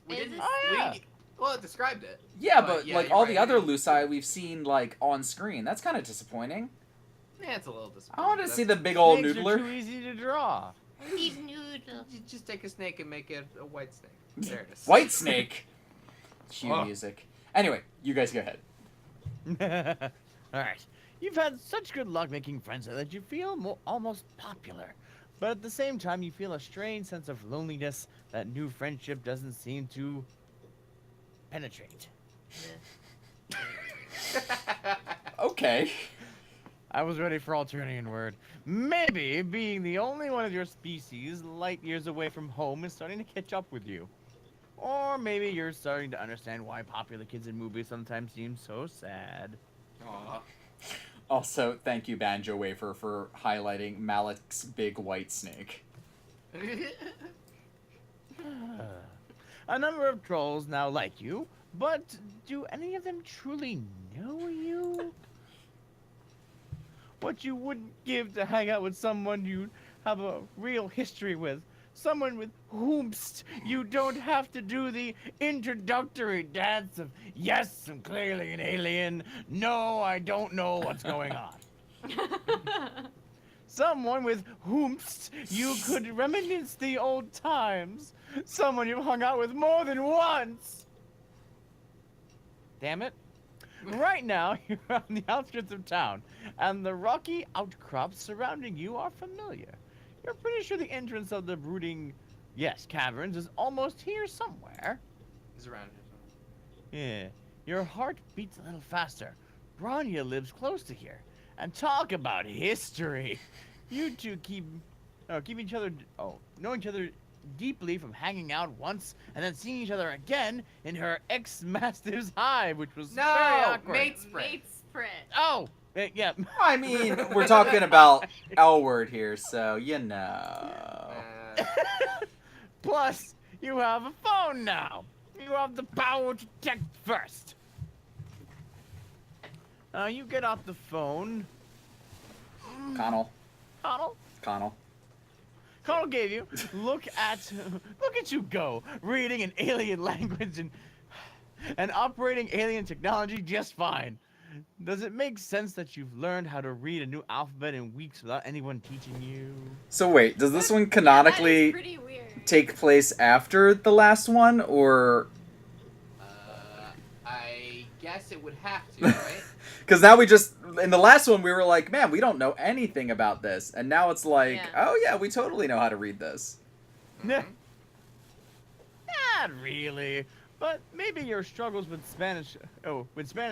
B: We
D: Is
B: didn't.
D: it-
C: Oh, yeah.
B: Well, it described it.
A: Yeah,
B: But,
A: but
B: yeah,
A: like
B: you're
A: all
B: right.
A: the other Luci we've seen like on screen. That's kind of disappointing.
B: Yeah, it's a little disappointing.
A: I want to
B: That's-
A: see the big old
C: Snakes are
A: noodler.
C: too easy to draw.
D: Eat noodle.
B: You just take a snake and make it a white snake. There it is.
A: White snake. Cue
B: Oh.
A: music. Anyway, you guys go ahead.
C: Alright. You've had such good luck making friends that you feel almost popular. But at the same time, you feel a strange sense of loneliness that new friendship doesn't seem to penetrate.
A: Okay.
C: I was ready for Alternian word. Maybe being the only one of your species light years away from home is starting to catch up with you. Or maybe you're starting to understand why popular kids in movies sometimes seem so sad.
B: Aw.
A: Also, thank you, Banjo Wafer, for highlighting Malik's big white snake.
C: A number of trolls now like you, but do any of them truly know you? What you wouldn't give to hang out with someone you have a real history with. Someone with whomst you don't have to do the introductory dance of yes, I'm clearly an alien. No, I don't know what's going on. Someone with whomst you could reminisce the old times. Someone you've hung out with more than once. Damn it. Right now, you're on the outskirts of town, and the rocky outcrops surrounding you are familiar. You're pretty sure the entrance of the brooding, yes, caverns is almost here somewhere.
B: He's around here.
C: Yeah, your heart beats a little faster. Branya lives close to here. And talk about history. You two keep each other, knowing each other deeply from hanging out once and then seeing each other again in her ex-mastiff's hive, which was very awkward.
B: mate sprint.
D: Mate sprint.
C: Oh, yeah.
A: I mean, we're talking about L word here, so you know.
C: Plus, you have a phone now. You have the power to text first. You get off the phone.
A: Connell.
C: Connell gave you. Look at you go, reading an alien language and operating alien technology just fine. Does it make sense that you've learned how to read a new alphabet in weeks without anyone teaching you?
A: So wait, does this one
D: That is
A: canonically
D: pretty weird.
A: take place after the last one, or?
B: I guess it would have to, right?
A: Because now in the last one we were like, man, we don't know anything about this, and now it's like,
D: Yeah.
A: oh yeah, we totally know how to read this.
C: Not really. But maybe your struggles with Spanish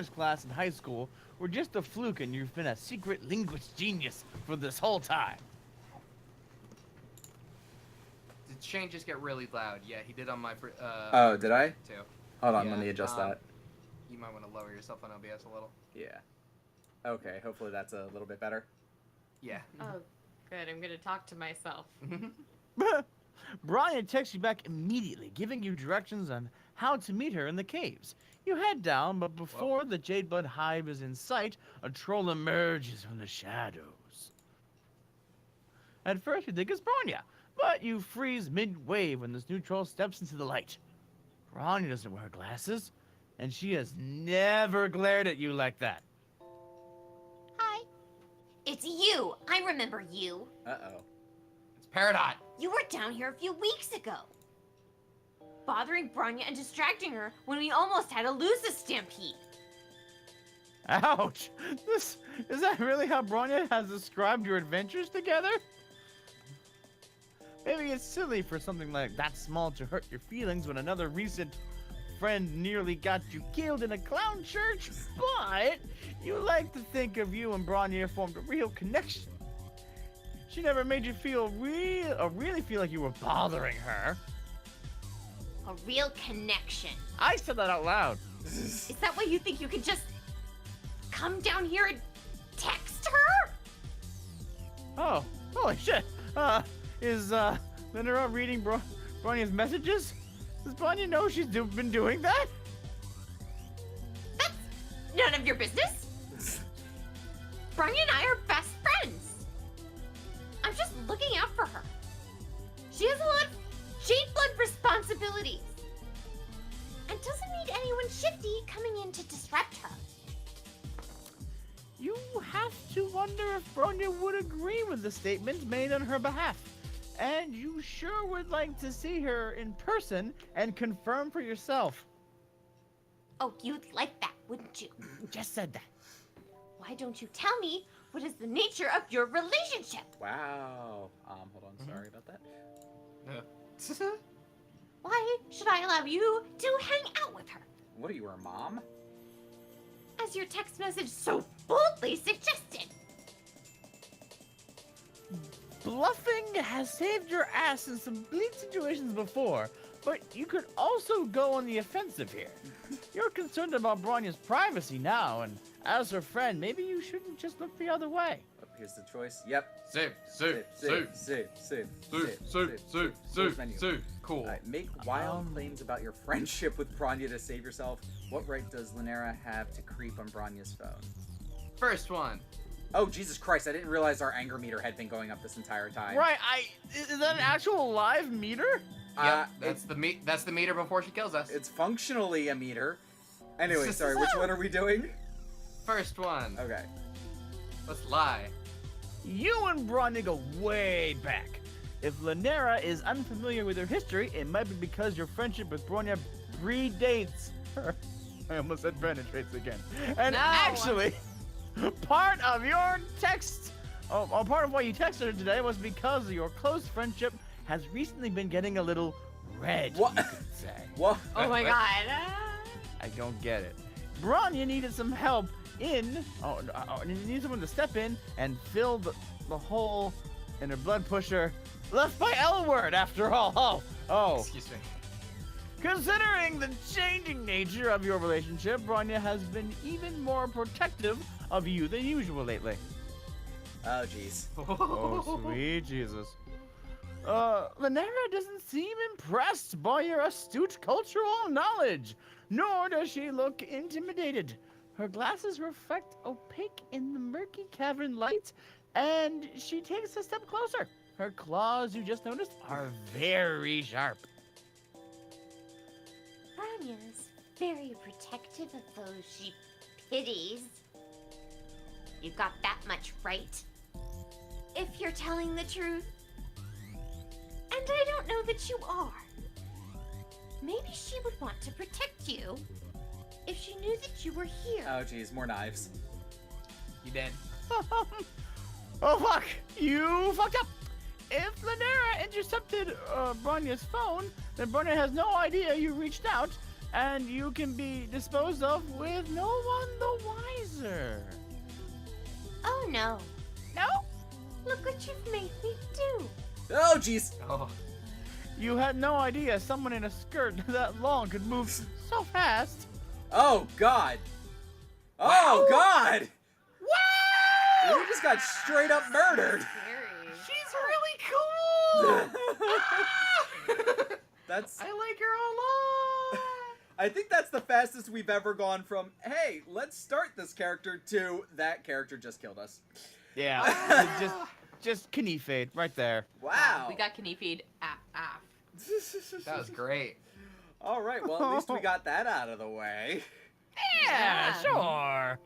C: class in high school were just a fluke and you've been a secret linguist genius for this whole time.
B: Did Shane just get really loud? Yeah, he did on my.
A: Oh, did I?
B: Too.
A: Hold on,
B: Yeah,
A: let me adjust that.
B: You might want to lower yourself on OBS a little.
A: Yeah. Okay, hopefully that's a little bit better.
B: Yeah.
D: Oh, good. I'm gonna talk to myself.
C: Brian texts you back immediately, giving you directions on how to meet her in the caves. You head down, but before the Jadeblood hive is in sight, a troll emerges from the shadows. At first you think it's Branya, but you freeze mid-wave when this new troll steps into the light. Branya doesn't wear glasses, and she has never glared at you like that.
E: Hi. It's you. I remember you.
A: Uh-oh.
B: It's Peridot.
E: You were down here a few weeks ago. Bothering Branya and distracting her when we almost had a Lusa stampede.
C: Ouch! Is that really how Branya has described your adventures together? Maybe it's silly for something like that small to hurt your feelings when another recent friend nearly got you killed in a clown church, but you like to think of you and Branya formed a real connection. She never made you feel really feel like you were bothering her.
E: A real connection.
C: I said that out loud.
E: Is that why you think you can just come down here and text her?
C: Oh, holy shit. Is Linera reading Bronya's messages? Does Branya know she's been doing that?
E: That's none of your business. Branya and I are best friends. I'm just looking out for her. She has a lot of Jadeblood responsibilities. And doesn't need anyone shifty coming in to disrupt her.
C: You have to wonder if Branya would agree with the statements made on her behalf. And you sure would like to see her in person and confirm for yourself.
E: Oh, you'd like that, wouldn't you?
C: Just said that.
E: Why don't you tell me what is the nature of your relationship?
A: Wow. Hold on, sorry about that.
E: Why should I allow you to hang out with her?
A: What are you, her mom?
E: As your text message so boldly suggested.
C: Bluffing has saved your ass in some bleak situations before, but you could also go on the offensive here. You're concerned about Branya's privacy now, and as her friend, maybe you shouldn't just look the other way.
A: Oh, here's the choice. Yep.
B: Save.
A: Menu.
B: Cool.
A: Alright, make wild claims about your friendship with Branya to save yourself. What right does Linera have to creep on Branya's phone?
B: First one.
A: Oh, Jesus Christ, I didn't realize our anger meter had been going up this entire time.
C: Right, is that an actual live meter?
B: Yep, that's the meter before she kills us.
A: It's functionally a meter. Anyway, sorry, which one are we doing?
B: First one.
A: Okay.
B: Let's lie.
C: You and Branya go way back. If Linera is unfamiliar with her history, it might be because your friendship with Branya predates her. I almost said penetrates again. And
D: No.
C: actually, part of your text, part of why you texted her today was because your close friendship has recently been getting a little red,
A: What?
C: you could say.
A: What?
D: Oh my god.
C: I don't get it. Bronya needed some help needed someone to step in and fill the hole in her blood pusher left by L-word after all. Oh.
B: Excuse me.
C: Considering the changing nature of your relationship, Bronya has been even more protective of you than usual lately.
A: Oh, jeez.
C: Oh, sweet Jesus. Lanera doesn't seem impressed by your astute cultural knowledge, nor does she look intimidated. Her glasses reflect opaque in the murky cavern light, and she takes a step closer. Her claws, you just noticed, are very sharp.
E: Bronya is very protective of those she pities. You got that much right. If you're telling the truth. And I don't know that you are. Maybe she would want to protect you if she knew that you were here.
A: Oh, jeez. More knives.
B: You dead?
C: Oh, fuck! You fucked up! If Lanera intercepted Bronya's phone, then Bronya has no idea you reached out, and you can be disposed of with no one the wiser.
E: Oh no.
C: No?
E: Look what you've made me do.
A: Oh, jeez.
B: Oh.
C: You had no idea someone in a skirt that long could move so fast.
A: Oh, God. Oh, God. We just got straight up murdered.
D: Scary.
C: She's really cool!
A: That's.
B: I like her a lot.
A: I think that's the fastest we've ever gone from, hey, let's start this character, to that character just killed us.
C: Yeah, just Knee right there.
A: Wow.
D: We got Knified af.
B: That was great.
A: All right, well, at least we got that out of the way.
C: Yeah,
D: Yeah.
C: sure.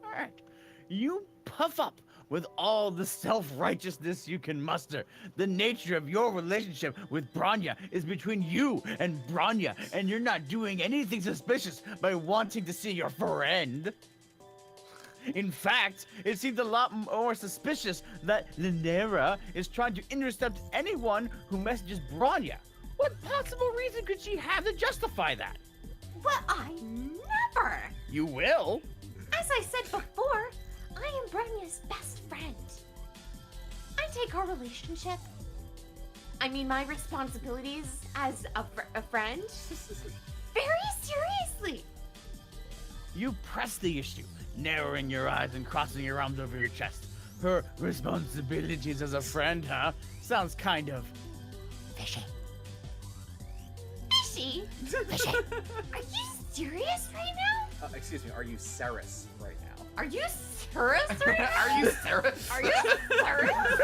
C: Alright. You puff up with all the self-righteousness you can muster. The nature of your relationship with Bronya is between you and Bronya, and you're not doing anything suspicious by wanting to see your friend. In fact, it seems a lot more suspicious that Lanera is trying to intercept anyone who messages Bronya. What possible reason could she have to justify that?
E: Well, I never.
C: You will.
E: As I said before, I am Bronya's best friend. I take our relationship, my responsibilities as a friend, very seriously.
C: You press the issue, narrowing your eyes and crossing your arms over your chest. Her responsibilities as a friend, huh? Sounds kind of fishy.
E: Fishy? Fishy? Are you serious right now?
A: Excuse me, are you Ceres right now?
E: Are you serious right now?
B: Are you Sarah?
E: Are you serious?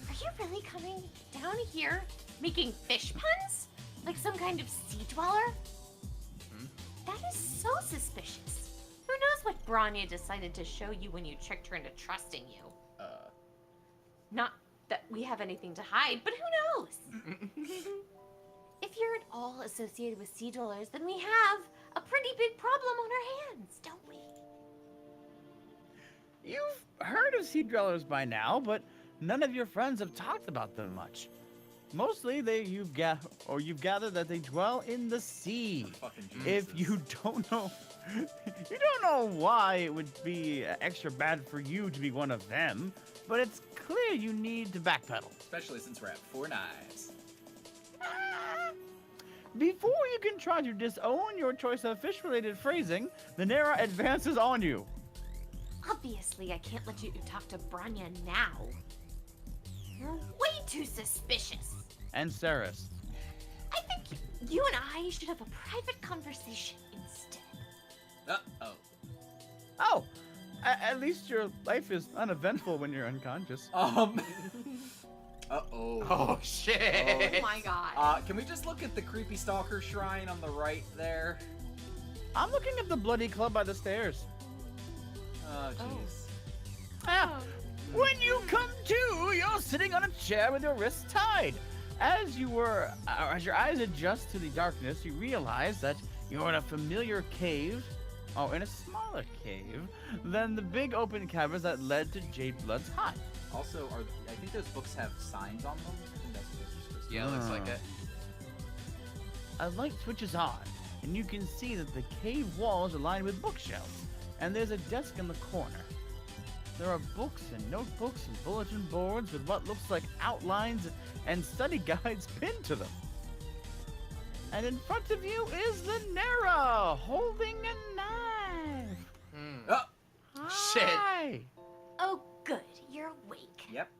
E: Are you really coming down here making fish puns? Like some kind of sea dweller? That is so suspicious. Who knows what Bronya decided to show you when you tricked her into trusting you? Not that we have anything to hide, but who knows? If you're at all associated with sea dwellers, then we have a pretty big problem on our hands, don't we?
C: You've heard of sea dwellers by now, but none of your friends have talked about them much. Mostly, you've gathered that they dwell in the sea.
A: Fucking
C: If you don't know, why it would be extra bad for you to be one of them, but it's clear you need to backpedal.
A: Especially since we're at 4 knives.
C: Before you can try to disown your choice of fish-related phrasing, Lanera advances on you.
E: Obviously, I can't let you talk to Bronya now. You're way too suspicious.
C: And Ceres.
E: I think you and I should have a private conversation instead.
A: Uh-oh.
C: Oh, at least your life is uneventful when you're unconscious.
A: Uh-oh.
B: Oh shit!
D: Oh my god.
A: Can we just look at the creepy stalker shrine on the right there?
C: I'm looking at the bloody club by the stairs.
A: Oh, jeez.
C: Ah, when you come to, you're sitting on a chair with your wrists tied. As your eyes adjust to the darkness, you realize that you're in a familiar cave, in a smaller cave than the big open caverns that led to Jadeblood's hut.
A: Also, I think those books have signs on them. I think that's what those are supposed to be.
B: Yeah, looks like it.
C: A light switches on, and you can see that the cave walls are lined with bookshelves, and there's a desk in the corner. There are books and notebooks and bulletin boards with what looks like outlines and study guides pinned to them. And in front of you is Lanera, holding a knife.
A: Oh,
B: Shit.
C: Hi.
E: Oh, good. You're awake.
A: yep.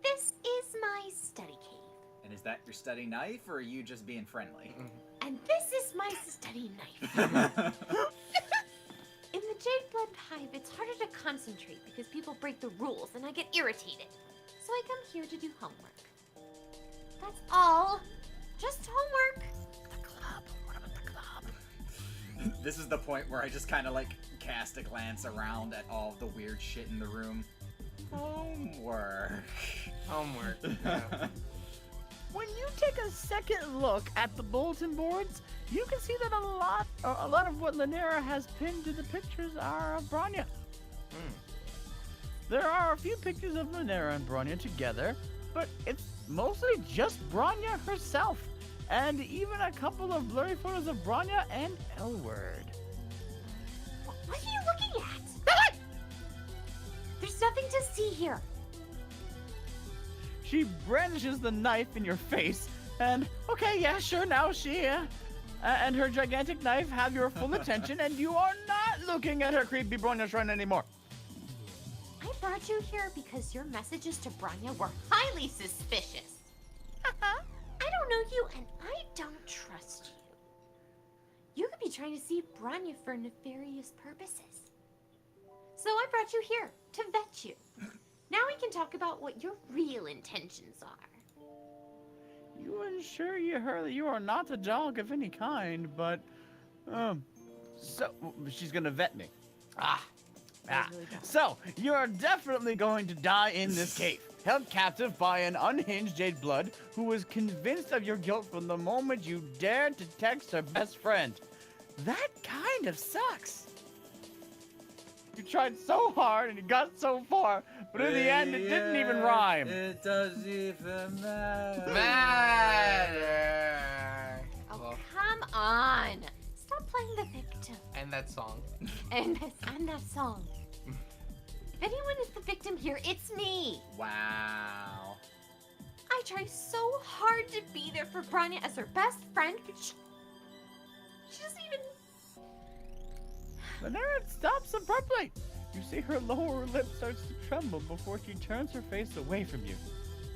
E: This is my study cave.
A: And is that your study knife, or are you just being friendly?
E: And this is my study knife. In the Jadeblood Hive, it's harder to concentrate because people break the rules and I get irritated. So I come here to do homework. That's all. Just homework.
C: The club. What about the club?
A: This is the point where I just kind of like cast a glance around at all the weird shit in the room. Homework.
B: Homework. Yeah.
C: When you take a second look at the bulletin boards, you can see that a lot of what Lanera has pinned to the pictures are of Bronya. There are a few pictures of Lanera and Bronya together, but it's mostly just Bronya herself, and even a couple of blurry photos of Bronya and Elward.
E: What are you looking at? There's nothing to see here.
C: She brandishes the knife in your face, and okay, yeah, sure, now she and her gigantic knife have your full attention, and you are not looking at her creepy Bronya shrine anymore.
E: I brought you here because your messages to Bronya were highly suspicious. I don't know you, and I don't trust you. You could be trying to see Bronya for nefarious purposes. So I brought you here to vet you. Now we can talk about what your real intentions are.
C: You assure her that you are not a dog of any kind, but, so she's gonna vet me. So you're definitely going to die in this cave, held captive by an unhinged Jadeblood who was convinced of your guilt from the moment you dared to text her best friend. That kind of sucks. You tried so hard and you got so far, but in the end it didn't even rhyme.
A: It doesn't even matter.
E: Oh,
B: Well,
E: come on. Stop playing the victim.
B: and that song.
E: And that song. If anyone is the victim here, it's me.
A: Wow.
E: I try so hard to be there for Bronya as her best friend, but she doesn't even...
C: Lanera stops abruptly. You see her lower lip starts to tremble before she turns her face away from you.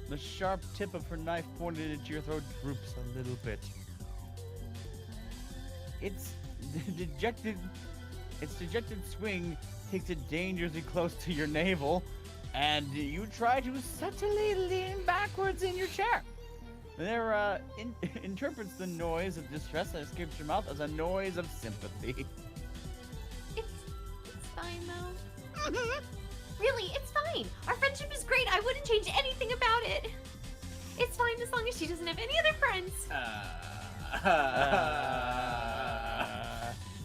C: The sharp tip of her knife pointed into your throat droops a little bit. Its dejected swing takes it dangerously close to your navel, and you try to subtly lean backwards in your chair. Lanera interprets the noise of distress that escapes your mouth as a noise of sympathy.
E: It's fine, though. Really, it's fine. Our friendship is great. I wouldn't change anything about it. It's fine as long as she doesn't have any other friends.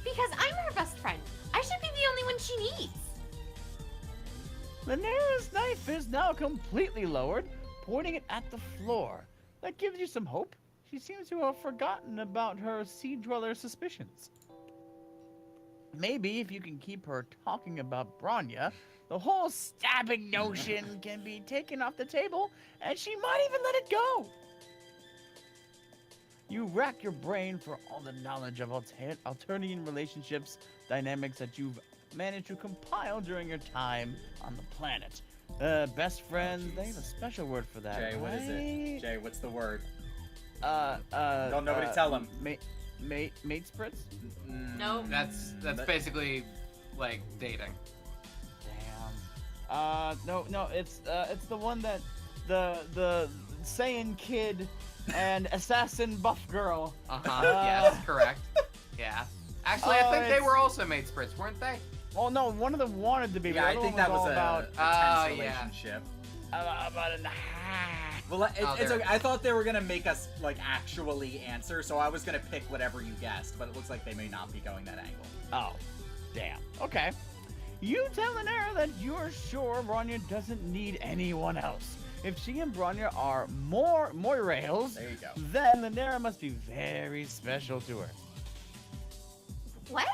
E: Because I'm her best friend. I should be the only one she needs.
C: Lanera's knife is now completely lowered, pointing it at the floor. That gives you some hope. She seems to have forgotten about her sea dweller suspicions. Maybe if you can keep her talking about Bronya, the whole stabbing notion can be taken off the table, and she might even let it go. You rack your brain for all the knowledge of alternating relationships, dynamics that you've managed to compile during your time on the planet. Best friend, they have a special word for that.
A: Jay, what is it?
C: right?
A: Jay, what's the word?
C: Don't
A: nobody tell him.
C: Mate spritz?
D: Nope.
B: That's basically like dating.
C: Damn. No, it's the one that the Saiyan kid and assassin buff girl.
B: Yes, correct. Yeah. Actually, I think they
C: it's-
B: were also mate spritz, weren't they?
C: Oh no, one of them wanted to be.
A: Yeah,
C: but
A: I
C: the
A: think
C: other
A: that
C: one
A: was
C: all
A: a
C: about.
A: tense
B: Oh, yeah.
A: relationship.
C: about an
A: Well,
B: Oh,
A: it's
B: there
A: okay.
B: it
A: I thought they were gonna make us like actually answer, so I was gonna pick whatever you guessed, but it looks like they may not be going that angle.
C: Oh, damn. Okay. You tell Lanera that you're sure Bronya doesn't need anyone else. If she and Bronya are more Moirails,
A: There you go.
C: then Lanera must be very special to her.
E: What?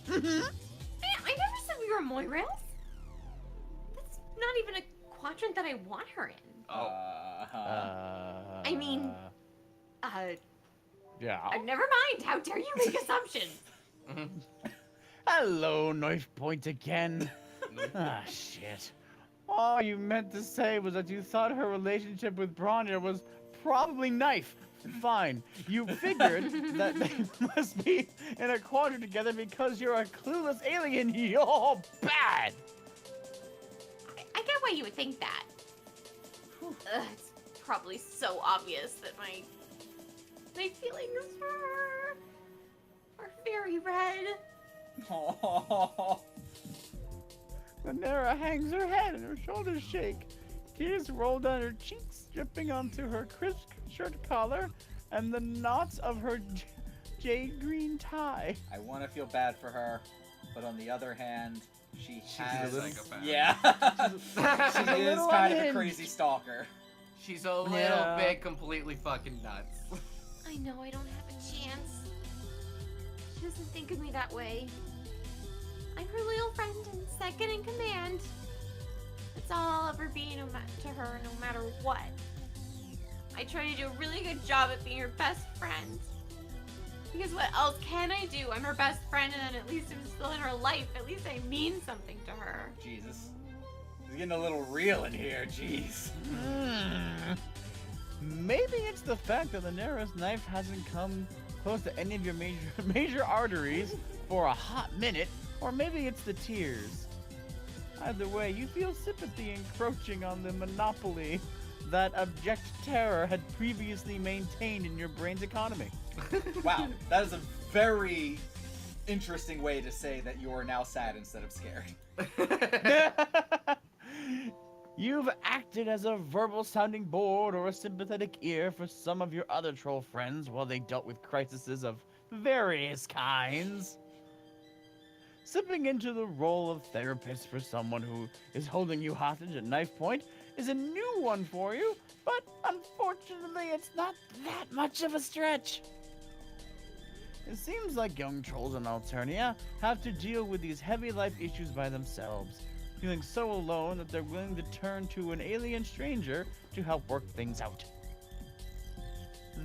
E: I never said we were Moirails. That's not even a quadrant that I want her in. I mean,
C: Yeah.
E: never mind. How dare you make assumptions?
C: Hello, Knife Point again. Ah, shit. All you meant to say was that you thought her relationship with Bronya was probably knife. Fine. You figured that they must be in a quadrant together because you're a clueless alien. You're bad.
E: I get why you would think that. It's probably so obvious that my feelings for her are very red.
C: Lanera hangs her head and her shoulders shake. Tears roll down her cheeks, dripping onto her crisp shirt collar and the knots of her jade green tie.
A: I want to feel bad for her, but on the other hand, she has.
B: a psychopath.
A: Yeah. She is
C: little
A: kind of a
C: unhinged.
A: crazy stalker.
B: She's a little
C: Yeah.
B: bit completely fucking nuts.
E: I know I don't have a chance. She doesn't think of me that way. I'm her loyal friend and second in command. That's all I'll ever be to her, no matter what. I try to do a really good job at being her best friend. Because what else can I do? I'm her best friend, and then at least I'm still in her life. At least I mean something to her.
A: Jesus. It's getting a little real in here, jeez.
C: Maybe it's the fact that Lanera's knife hasn't come close to any of your major arteries for a hot minute, or maybe it's the tears. Either way, you feel sympathy encroaching on the monopoly that abject terror had previously maintained in your brain's economy.
A: Wow, that is a very interesting way to say that you are now sad instead of scared.
C: You've acted as a verbal sounding board or a sympathetic ear for some of your other troll friends while they dealt with crises of various kinds. Slipping into the role of therapist for someone who is holding you hostage at knife point is a new one for you, but unfortunately it's not that much of a stretch. It seems like young trolls in Alternia have to deal with these heavy life issues by themselves, feeling so alone that they're willing to turn to an alien stranger to help work things out.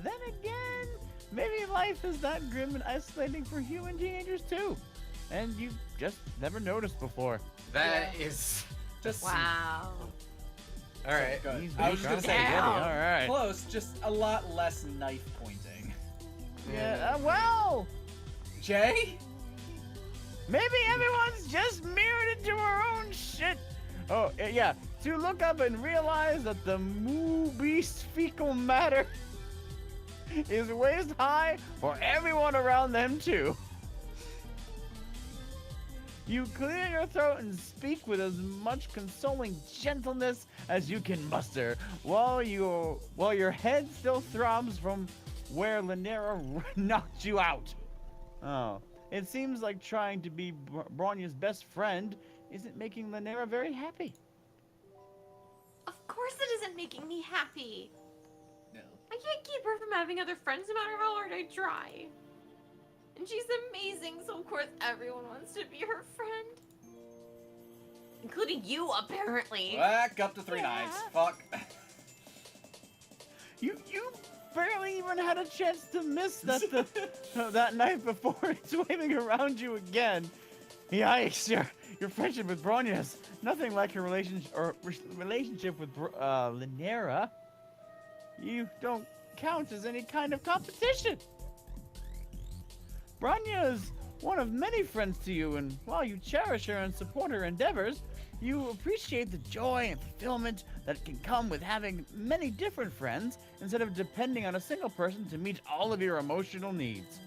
C: Then again, maybe life is that grim and isolating for human teenagers too, and you've just never noticed before.
B: That is
A: Just
E: Wow.
B: all right.
A: Good.
C: He's
A: I was just gonna say,
E: Damn.
C: all right.
A: close, just a lot less knife pointing.
C: Yeah, well,
A: Jay?
C: maybe everyone's just mirrored into her own shit. Oh, yeah, to look up and realize that the moo beast's fecal matter is waist high for everyone around them too. You clear your throat and speak with as much consoling gentleness as you can muster, while your head still throbs from where Lanera knocked you out. Oh, it seems like trying to be Bronya's best friend isn't making Lanera very happy.
E: Of course it isn't making me happy.
A: No.
E: I can't keep her from having other friends no matter how hard I try. And she's amazing, so of course everyone wants to be her friend. Including you, apparently.
A: Back up to 3 knives. Fuck.
C: You barely even had a chance to miss that knife before it's waving around you again. Yikes! Your friendship with Bronya is nothing like her relationship with Lanera. You don't count as any kind of competition. Bronya is one of many friends to you, and while you cherish her and support her endeavors, you appreciate the joy and fulfillment that can come with having many different friends instead of depending on a single person to meet all of your emotional needs.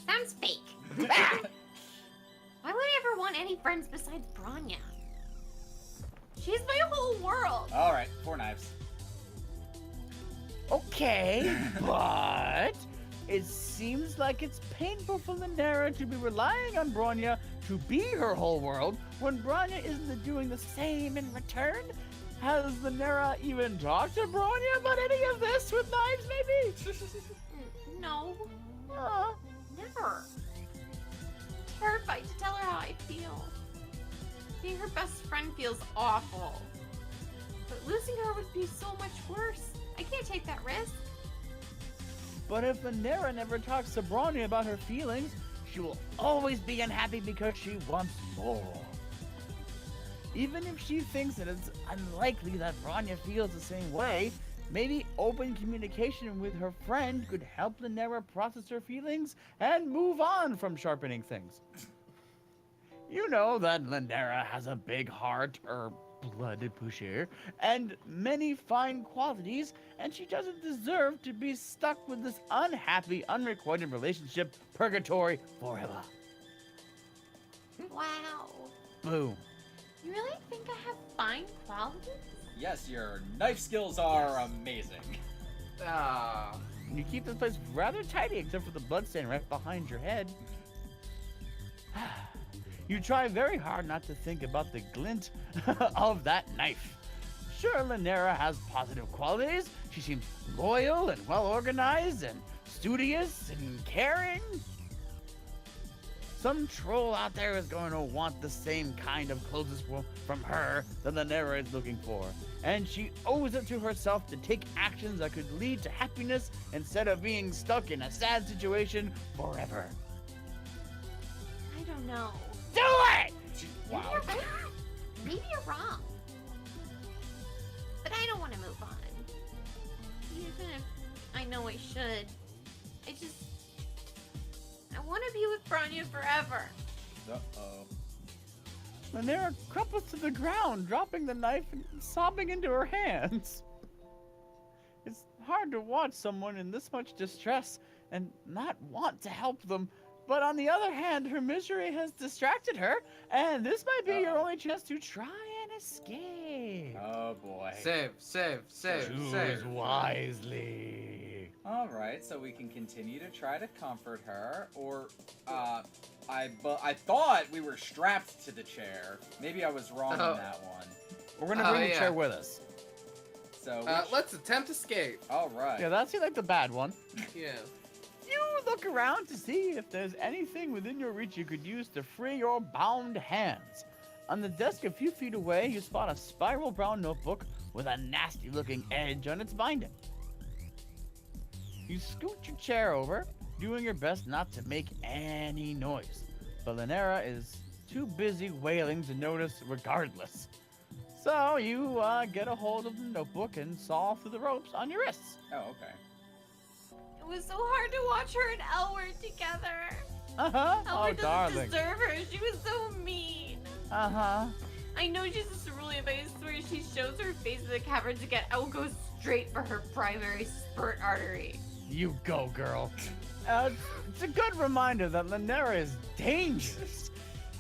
E: Sounds fake. Why would I ever want any friends besides Bronya? She She's my whole world.
A: All right, 4 knives.
C: Okay, but it seems like it's painful for Lanera to be relying on Bronya to be her whole world when Bronya isn't doing the same in return. Has Lanera even talked to Bronya about any of this with knives, maybe?
E: No,
C: Aw.
E: never. Terrified to tell her how I feel. Being her best friend feels awful. But losing her would be so much worse. I can't take that risk.
C: But if Lanera never talks to Bronya about her feelings, she will always be unhappy because she wants more. Even if she thinks that it's unlikely that Bronya feels the same way, maybe open communication with her friend could help Lanera process her feelings and move on from sharpening things. You know that Lanera has a big heart, blood pusher, and many fine qualities, and she doesn't deserve to be stuck with this unhappy, unrequited relationship purgatory forever.
E: Wow.
C: Boom.
E: You really think I have fine qualities?
A: Yes, your knife skills are amazing.
B: Ah.
C: You keep this place rather tidy except for the bloodstain right behind your head. You try very hard not to think about the glint of that knife. Sure, Lanera has positive qualities. She seems loyal and well organized and studious and caring. Some troll out there is going to want the same kind of clothes from her that Lanera is looking for. And she owes it to herself to take actions that could lead to happiness instead of being stuck in a sad situation forever.
E: I don't know.
C: Do it!
E: Maybe you're right. Maybe you're wrong. But I don't want to move on. Even if I know I should. I want to be with Bronya forever.
A: Uh-oh.
C: Lanera crumples to the ground, dropping the knife and sobbing into her hands. It's hard to watch someone in this much distress and not want to help them. But on the other hand, her misery has distracted her, and this might be your only chance to try and escape.
A: Oh boy.
B: Save.
C: Choose wisely.
A: All right, so we can continue to try to comfort her, or I thought we were strapped to the chair. Maybe I was wrong on that one.
C: We're gonna bring the chair with us.
A: So
B: let's attempt escape.
A: All right.
C: Yeah, that seemed like the bad one.
B: Yeah.
C: You look around to see if there's anything within your reach you could use to free your bound hands. On the desk a few feet away, you spot a spiral brown notebook with a nasty looking edge on its binding. You scoot your chair over, doing your best not to make any noise. But Lanera is too busy wailing to notice regardless. So you get a hold of the notebook and saw through the ropes on your wrists.
A: Oh, okay.
E: It was so hard to watch her and Elward together.
C: Uh-huh.
E: Elward
C: Oh,
E: doesn't
C: darling.
E: deserve her. She was so mean.
C: Uh-huh.
E: I know she's a cerulean, but I swear she shows her face in the caverns again. I will go straight for her primary spurt artery.
C: You go, girl. It's a good reminder that Lanera is dangerous.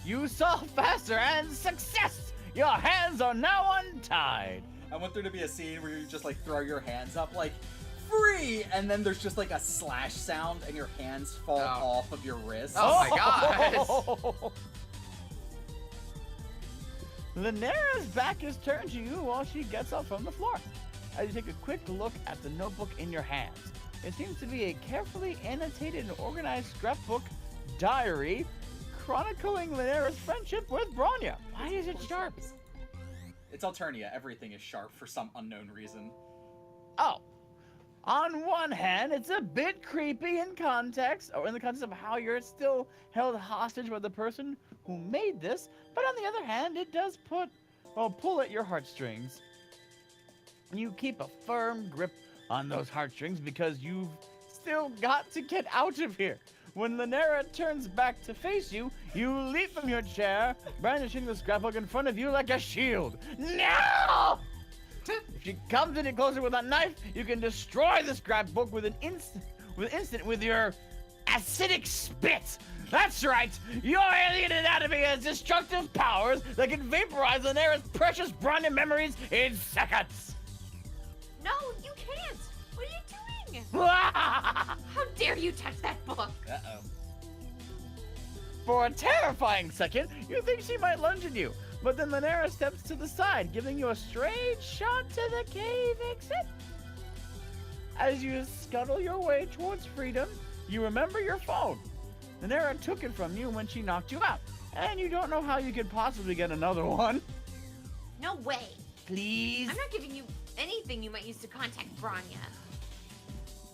C: You saw faster and success! Your hands are now untied.
A: I want there to be a scene where you just like throw your hands up like free, and then there's just like a slash sound and your hands fall off of your wrists.
B: Oh my gosh!
C: Lanera's back is turned to you while she gets up from the floor. As you take a quick look at the notebook in your hands, it seems to be a carefully annotated and organized scrapbook diary chronicling Lanera's friendship with Bronya. Why is it sharp?
A: It's Alternia. Everything is sharp for some unknown reason.
C: Oh. On one hand, it's a bit creepy in context, or in the context of how you're still held hostage by the person who made this, but on the other hand, it does pull at your heartstrings. You keep a firm grip on those heartstrings because you've still got to get out of here. When Lanera turns back to face you, you leap from your chair, brandishing the scrapbook in front of you like a shield. No! If she comes any closer with a knife, you can destroy the scrapbook with your acidic spit! That's right! Your alien anatomy has destructive powers that can vaporize Lanera's precious Bronya memories in seconds!
E: No, you can't. What are you doing? How dare you touch that book?
A: Uh-oh.
C: For a terrifying second, you think she might lunge at you, but then Lanera steps to the side, giving you a straight shot to the cave exit. As you scuttle your way towards freedom, you remember your phone. Lanera took it from you when she knocked you out, and you don't know how you could possibly get another one.
E: No way.
C: Please?
E: I'm not giving you anything you might use to contact Bronya.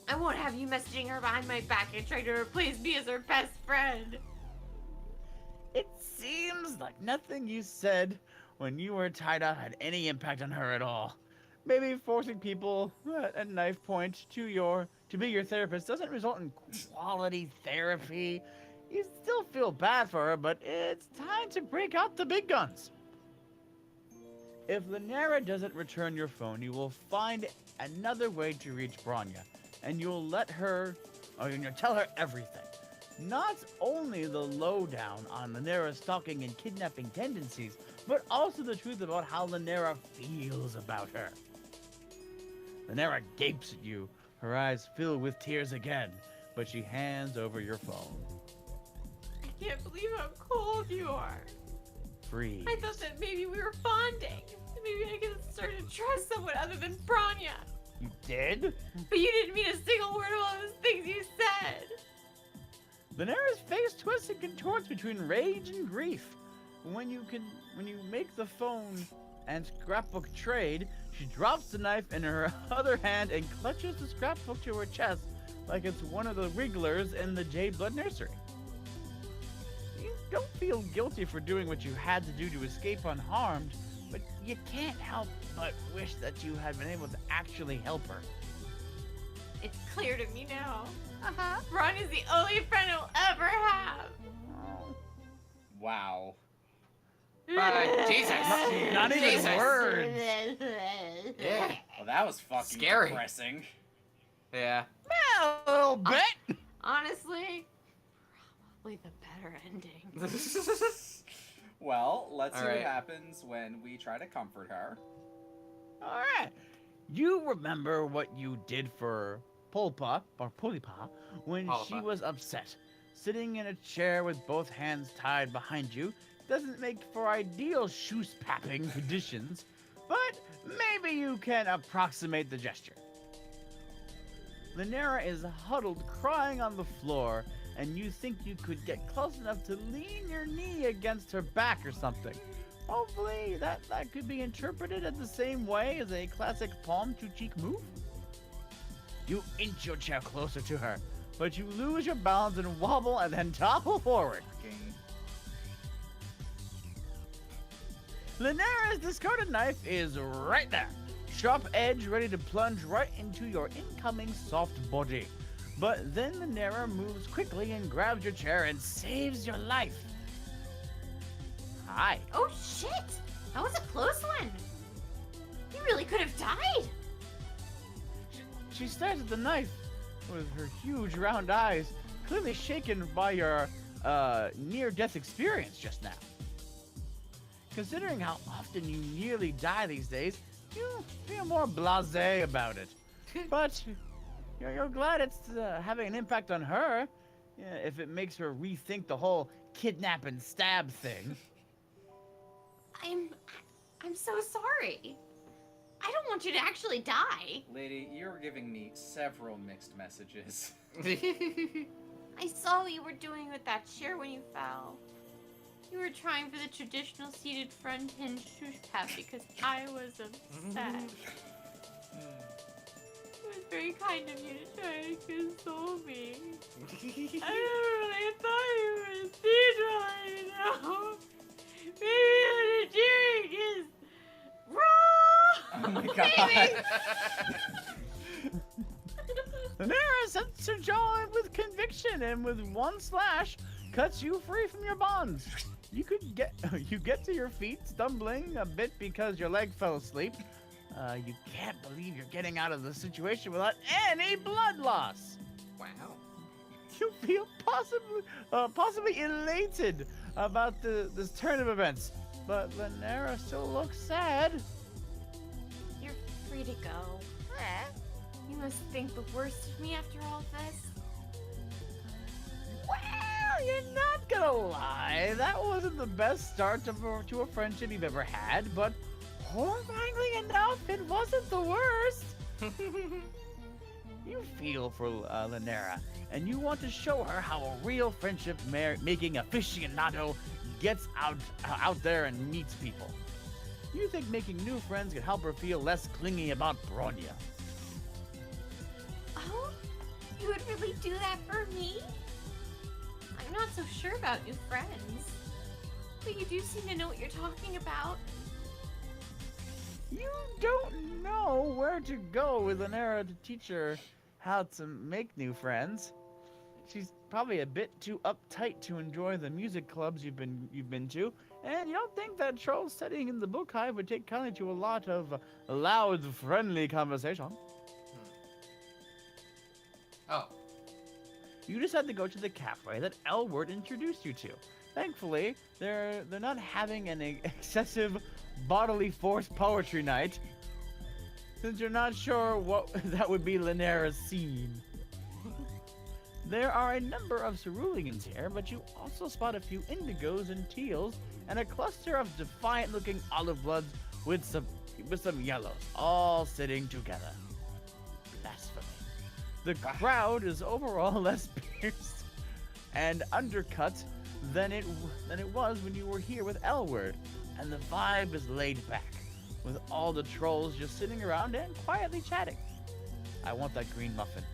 E: I won't have you messaging her behind my back and trying to replace me as her best friend.
C: It seems like nothing you said when you were tied up had any impact on her at all. Maybe forcing people at knife point to be your therapist doesn't result in quality therapy. You still feel bad for her, but it's time to break out the big guns. If Lanera doesn't return your phone, you will find another way to reach Bronya, and you'll tell her everything. Not only the lowdown on Lanera's stalking and kidnapping tendencies, but also the truth about how Lanera feels about her. Lanera gapes at you, her eyes fill with tears again, but she hands over your phone.
E: I can't believe how cold you are.
C: Freeze.
E: I thought that maybe we were bonding. Maybe I could start to trust someone other than Bronya.
C: You did?
E: But you didn't mean a single word of all those things you said.
C: Lanera's face twists and contorts between rage and grief. When you make the phone and scrapbook trade, she drops the knife in her other hand and clutches the scrapbook to her chest like it's one of the wrigglers in the Jade Blood Nursery. You don't feel guilty for doing what you had to do to escape unharmed, but you can't help but wish that you had been able to actually help her.
E: It's clear to me now. Ron is the only friend I'll ever have.
A: Wow.
B: Jesus.
C: Not even
B: Jesus.
C: words.
B: Yeah.
A: Well, that was fucking
B: Scary.
A: depressing.
B: Yeah.
C: Well, a little bit.
E: Honestly, probably the better ending.
A: Well, let's see
B: All
A: what
B: right.
A: happens when we try to comfort her.
C: All right. You remember what you did for Polpa, or Polipa, when she
B: Polpa.
C: was upset. Sitting in a chair with both hands tied behind you doesn't make for ideal shoes-papping conditions, but maybe you can approximate the gesture. Lanera is huddled, crying on the floor, and you think you could get close enough to lean your knee against her back or something. Hopefully that could be interpreted as the same way as a classic palm-to-cheek move. You inch your chair closer to her, but you lose your balance and wobble and then topple forward. Lanera's discarded knife is right there, sharp edge ready to plunge right into your incoming soft body. But then Lanera moves quickly and grabs your chair and saves your life. Hi.
E: Oh shit! That was a close one. You really could have died.
C: She stares at the knife with her huge round eyes, clearly shaken by your near-death experience just now. Considering how often you nearly die these days, you feel more blasé about it. But you're glad it's having an impact on her, if it makes her rethink the whole kidnap and stab thing.
E: I'm so sorry. I don't want you to actually die.
A: Lady, you're giving me several mixed messages.
E: I saw what you were doing with that chair when you fell. You were trying for the traditional seated front hinge swoosh pat because I was upset. It was very kind of you to try to console me. I never really thought you would see it, you know. Maybe the cheering is wrong.
A: Oh my god.
C: Lanera sets her jaw in with conviction and with one slash cuts you free from your bonds. You get to your feet, stumbling a bit because your leg fell asleep. You can't believe you're getting out of the situation without any blood loss.
B: Wow.
C: You feel possibly elated about this turn of events, but Lanera still looks sad.
D: You're free to go. You must think the worst of me after all this.
C: Well, you're not gonna lie. That wasn't the best start to a friendship you've ever had, but horrifyingly enough, it wasn't the worst. You feel for Lanera, and you want to show her how a real friendship making aficionado gets out there and meets people. You think making new friends can help her feel less clingy about Bronya.
D: Oh? You would really do that for me? I'm not so sure about new friends. But you do seem to know what you're talking about.
C: You don't know where to go with Lanera to teach her how to make new friends. She's probably a bit too uptight to enjoy the music clubs you've been to, and you don't think that troll studying in the book hive would take kindly to a lot of loud, friendly conversation.
B: Oh.
C: You decide to go to the cafe that Elward introduced you to. Thankfully, they're not having an excessive bodily force poetry night, since you're not sure what that would be Lanera's scene. There are a number of ceruleans here, but you also spot a few indigos and teals, and a cluster of defiant-looking olive bloods with some yellows, all sitting together. Blasphemy. The crowd is overall less pierced and undercut than it was when you were here with Elward, and the vibe is laid back, with all the trolls just sitting around and quietly chatting. I want that green muffin.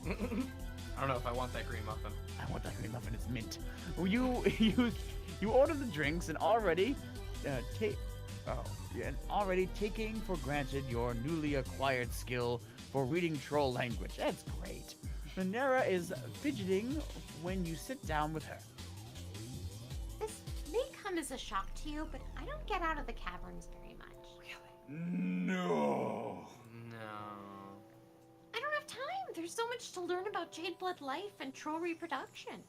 B: I don't know if I want that green muffin.
C: I want that green muffin. It's mint. You order the drinks and already taking for granted your newly acquired skill for reading troll language. That's great. Lanera is fidgeting when you sit down with her.
E: This may come as a shock to you, but I don't get out of the caverns very much.
A: No.
E: I don't have time. There's so much to learn about Jade Blood life and troll reproduction.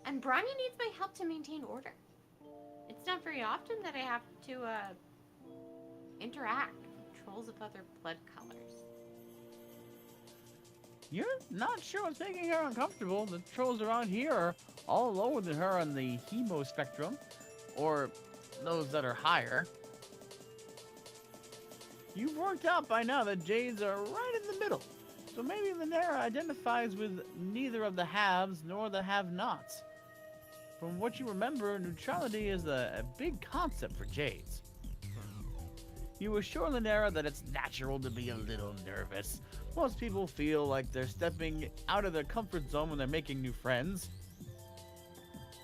E: And Bronya needs my help to maintain order. It's not very often that I have to, interact with trolls of other blood colors.
C: You're not sure what's making her uncomfortable. The trolls around here are all lower than her on the hemo spectrum, or those that are higher. You've worked out by now that Jades are right in the middle, so maybe Lanera identifies with neither of the haves nor the have-nots. From what you remember, neutrality is a big concept for Jades. You assure Lanera that it's natural to be a little nervous. Most people feel like they're stepping out of their comfort zone when they're making new friends.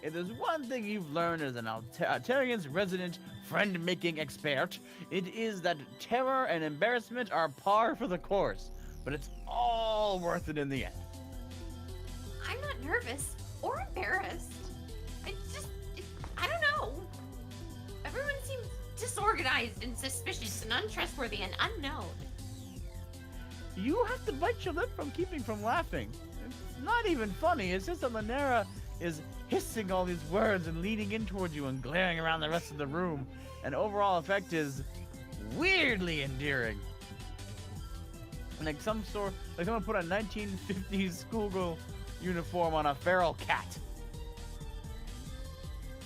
C: If there's one thing you've learned as an Altarian's resident friend-making expert, it is that terror and embarrassment are par for the course, but it's all worth it in the end.
E: I'm not nervous or embarrassed. I don't know. Everyone seems disorganized and suspicious and untrustworthy and unknown.
C: You have to bite your lip from keeping from laughing. It's not even funny, it's just that Lanera is hissing all these words and leaning in towards you and glaring around the rest of the room. And overall effect is weirdly endearing. Like someone put a 1950s schoolgirl uniform on a feral cat.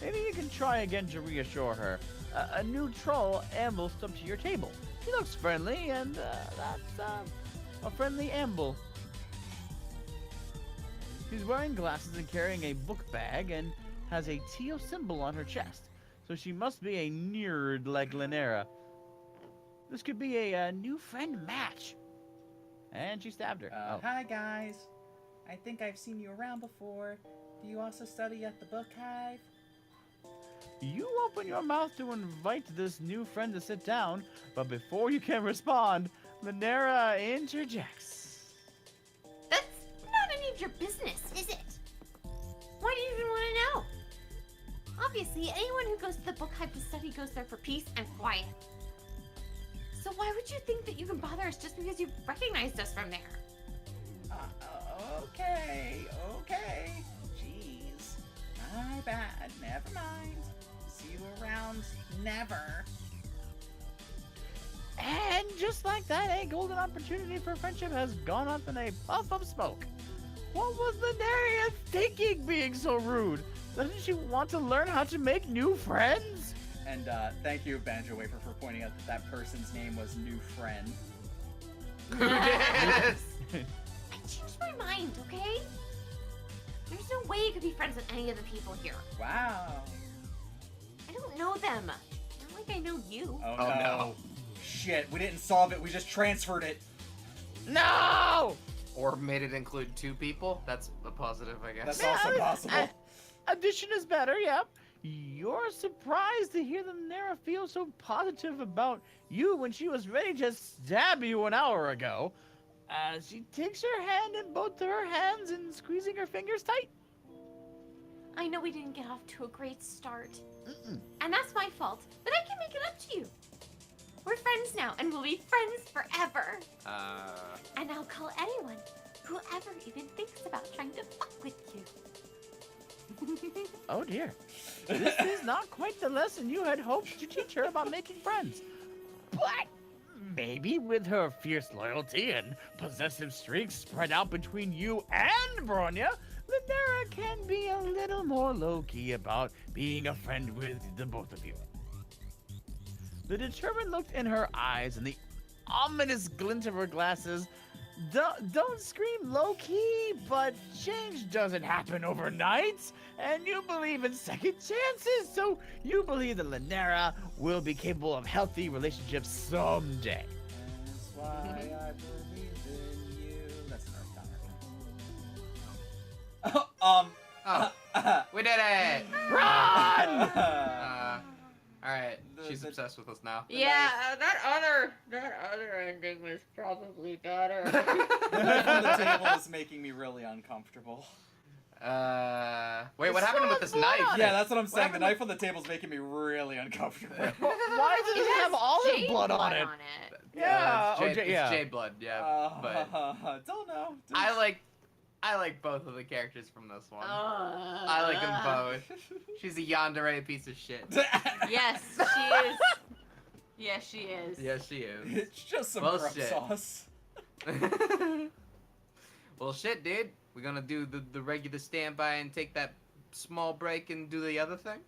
C: Maybe you can try again to reassure her. A new troll ambles up to your table. He looks friendly, and that's a friendly amble. She's wearing glasses and carrying a book bag and has a teal symbol on her chest, so she must be a nerd like Lanera. This could be a new friend match. And she stabbed her.
A: Hi guys. I think I've seen you around before. Do you also study at the book hive?
C: You open your mouth to invite this new friend to sit down, but before you can respond, Lanera interjects.
E: That's not any of your business, is it? Why do you even want to know? Obviously, anyone who goes to the book hive to study goes there for peace and quiet. So why would you think that you can bother us just because you recognized us from there?
A: Okay. Jeez. My bad. Never mind. See you around. Never.
C: And just like that, a golden opportunity for friendship has gone up in a puff of smoke. What was Lineria thinking being so rude? Doesn't she want to learn how to make new friends?
A: And thank you, Banjo Wafer, for pointing out that that person's name was New Friend.
B: Yes.
E: I changed my mind, okay? There's no way you could be friends with any of the people here.
A: Wow.
E: I don't know them. Not like I know you.
A: Oh,
B: Oh,
A: no.
B: no.
A: Shit, we didn't solve it. We just transferred it.
C: No!
B: Or made it include 2 people. That's a positive, I guess.
A: That's
C: Yeah,
A: also possible.
C: Addition is better, yep. You're surprised to hear Lineria feel so positive about you when she was ready to stab you an hour ago. She takes her hand in both of her hands and squeezing her fingers tight.
E: I know we didn't get off to a great start. And that's my fault, but I can make it up to you. We're friends now, and we'll be friends forever. And I'll call anyone, whoever even thinks about trying to fuck with you.
C: Oh dear. This is not quite the lesson you had hoped to teach her about making friends. But maybe with her fierce loyalty and possessive streaks spread out between you and Bronya, Lineria can be a little more low-key about being a friend with the both of you. The determined look in her eyes and the ominous glint of her glasses don't scream low-key, but change doesn't happen overnight, and you believe in second chances, so you believe that Lineria will be capable of healthy relationships someday.
A: That's why I believe in you. That's an Earth Tower.
B: Oh, we did it!
C: Run!
B: Alright,
A: The-
B: she's
A: the-
B: obsessed with us now.
E: Yeah, that other ending was probably better.
A: The knife on the table is making me really uncomfortable.
B: Wait, what happened with this
C: blood
B: knife?
C: on
A: Yeah, that's what I'm saying. The
B: happened
A: knife on the table is making me really uncomfortable.
C: Why does it have olive
E: Jade
C: blood on it? Yeah,
B: it's
C: oh,
B: Jade,
C: yeah.
B: it's Jade blood, yeah. But
A: Don't know.
B: I like both of the characters from this one. I like them both. She's a yandere piece of shit.
E: Yes, she is. Yes, she is.
B: Yes, she is.
A: It's just some
B: Well,
A: crumb
B: shit.
A: sauce.
B: Well, shit, dude. We're gonna do the regular standby and take that small break and do the other thing?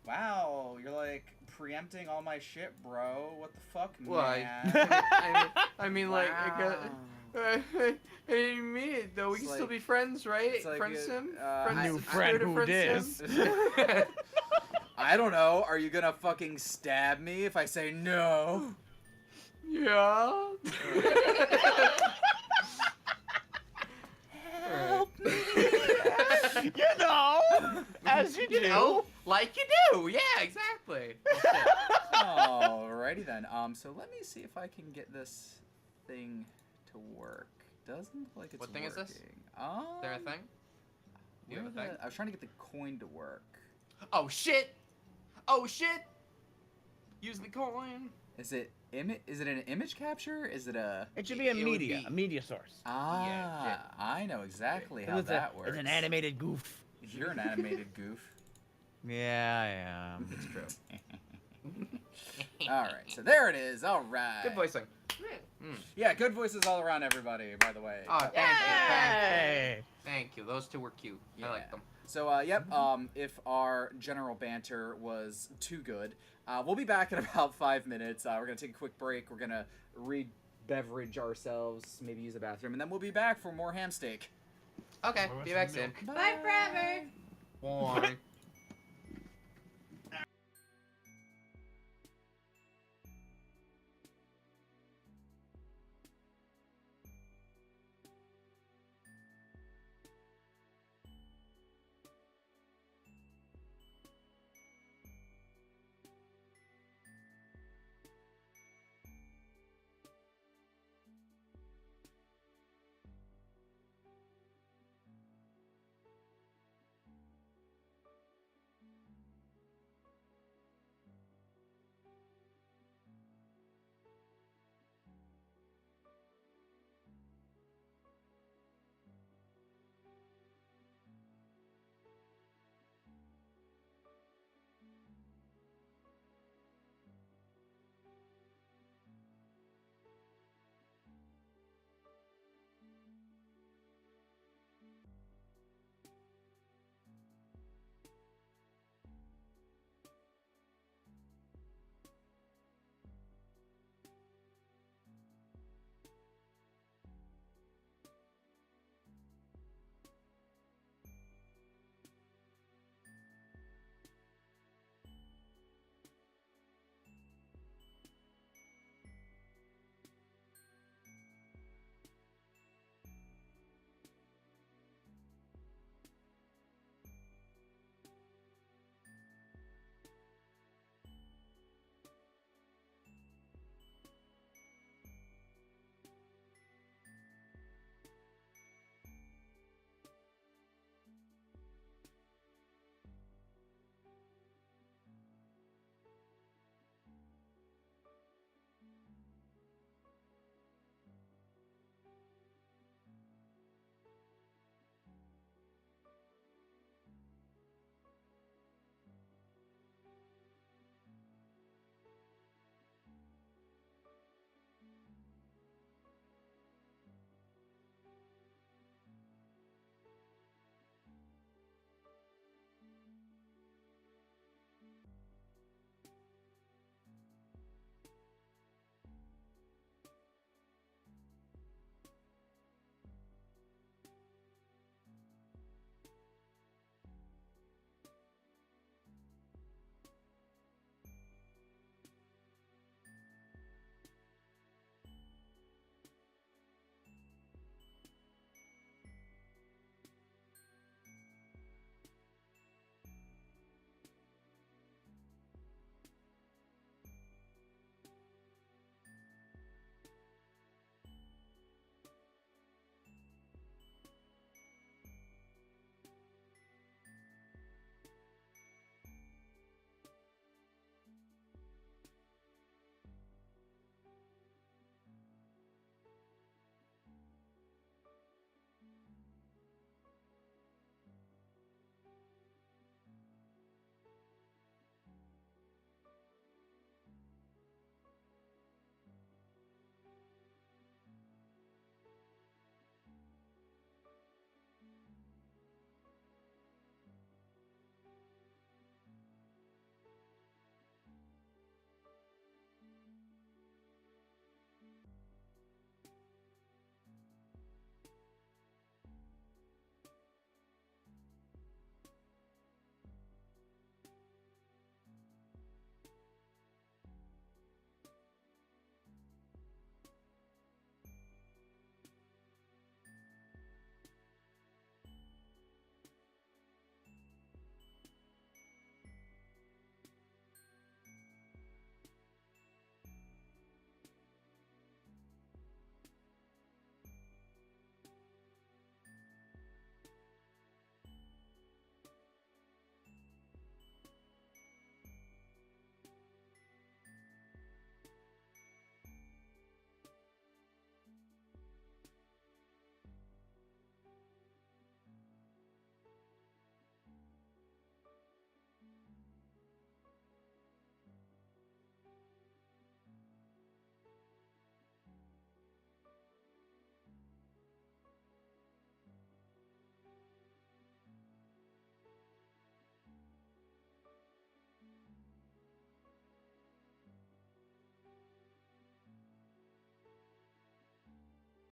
A: Wow, you're like preempting all my shit, bro. What the fuck,
B: Well,
A: man?
B: I mean, like, I didn't mean it though. We
A: It's
B: can still
A: like-
B: be friends, right?
A: it's like
B: Friend
A: it-
B: sim?
C: New
B: Spirit
C: friend
B: of
C: who
B: friend
C: dis.
B: sim?
A: I don't know. Are you gonna fucking stab me if I say no?
B: Yeah.
A: Help me.
C: You know, as you do.
B: You know, like you do. Yeah, exactly.
A: Alrighty then. So let me see if I can get this thing to work. Doesn't look like it's
B: What thing is this?
A: working.
B: Is there a thing? You have a
A: where
B: thing?
A: I was trying to get the coin to work.
B: Oh shit! Oh shit! Use the coin.
A: Is it Is it an image capture? Is it a?
C: It should be a
B: It would
C: media,
B: be-
C: a media source.
A: Ah, I know exactly how
C: It's
A: that works.
C: It's an animated goof.
A: You're an animated goof.
C: Yeah,
A: It's true. All right, so there it is. All right.
B: Good voicing.
A: Yeah, good voices all around, everybody. By the way.
B: Oh, thank you.
C: Hey!
B: Thank you. Those two were cute. I like them.
A: So, yep, if our general banter was too good, we'll be back in about 5 minutes. We're going to take a quick break. We're going to re-beverage ourselves, maybe use the bathroom, and then we'll be back for more ham steak.
B: Okay, be back soon.
E: Bye forever.
B: Bye.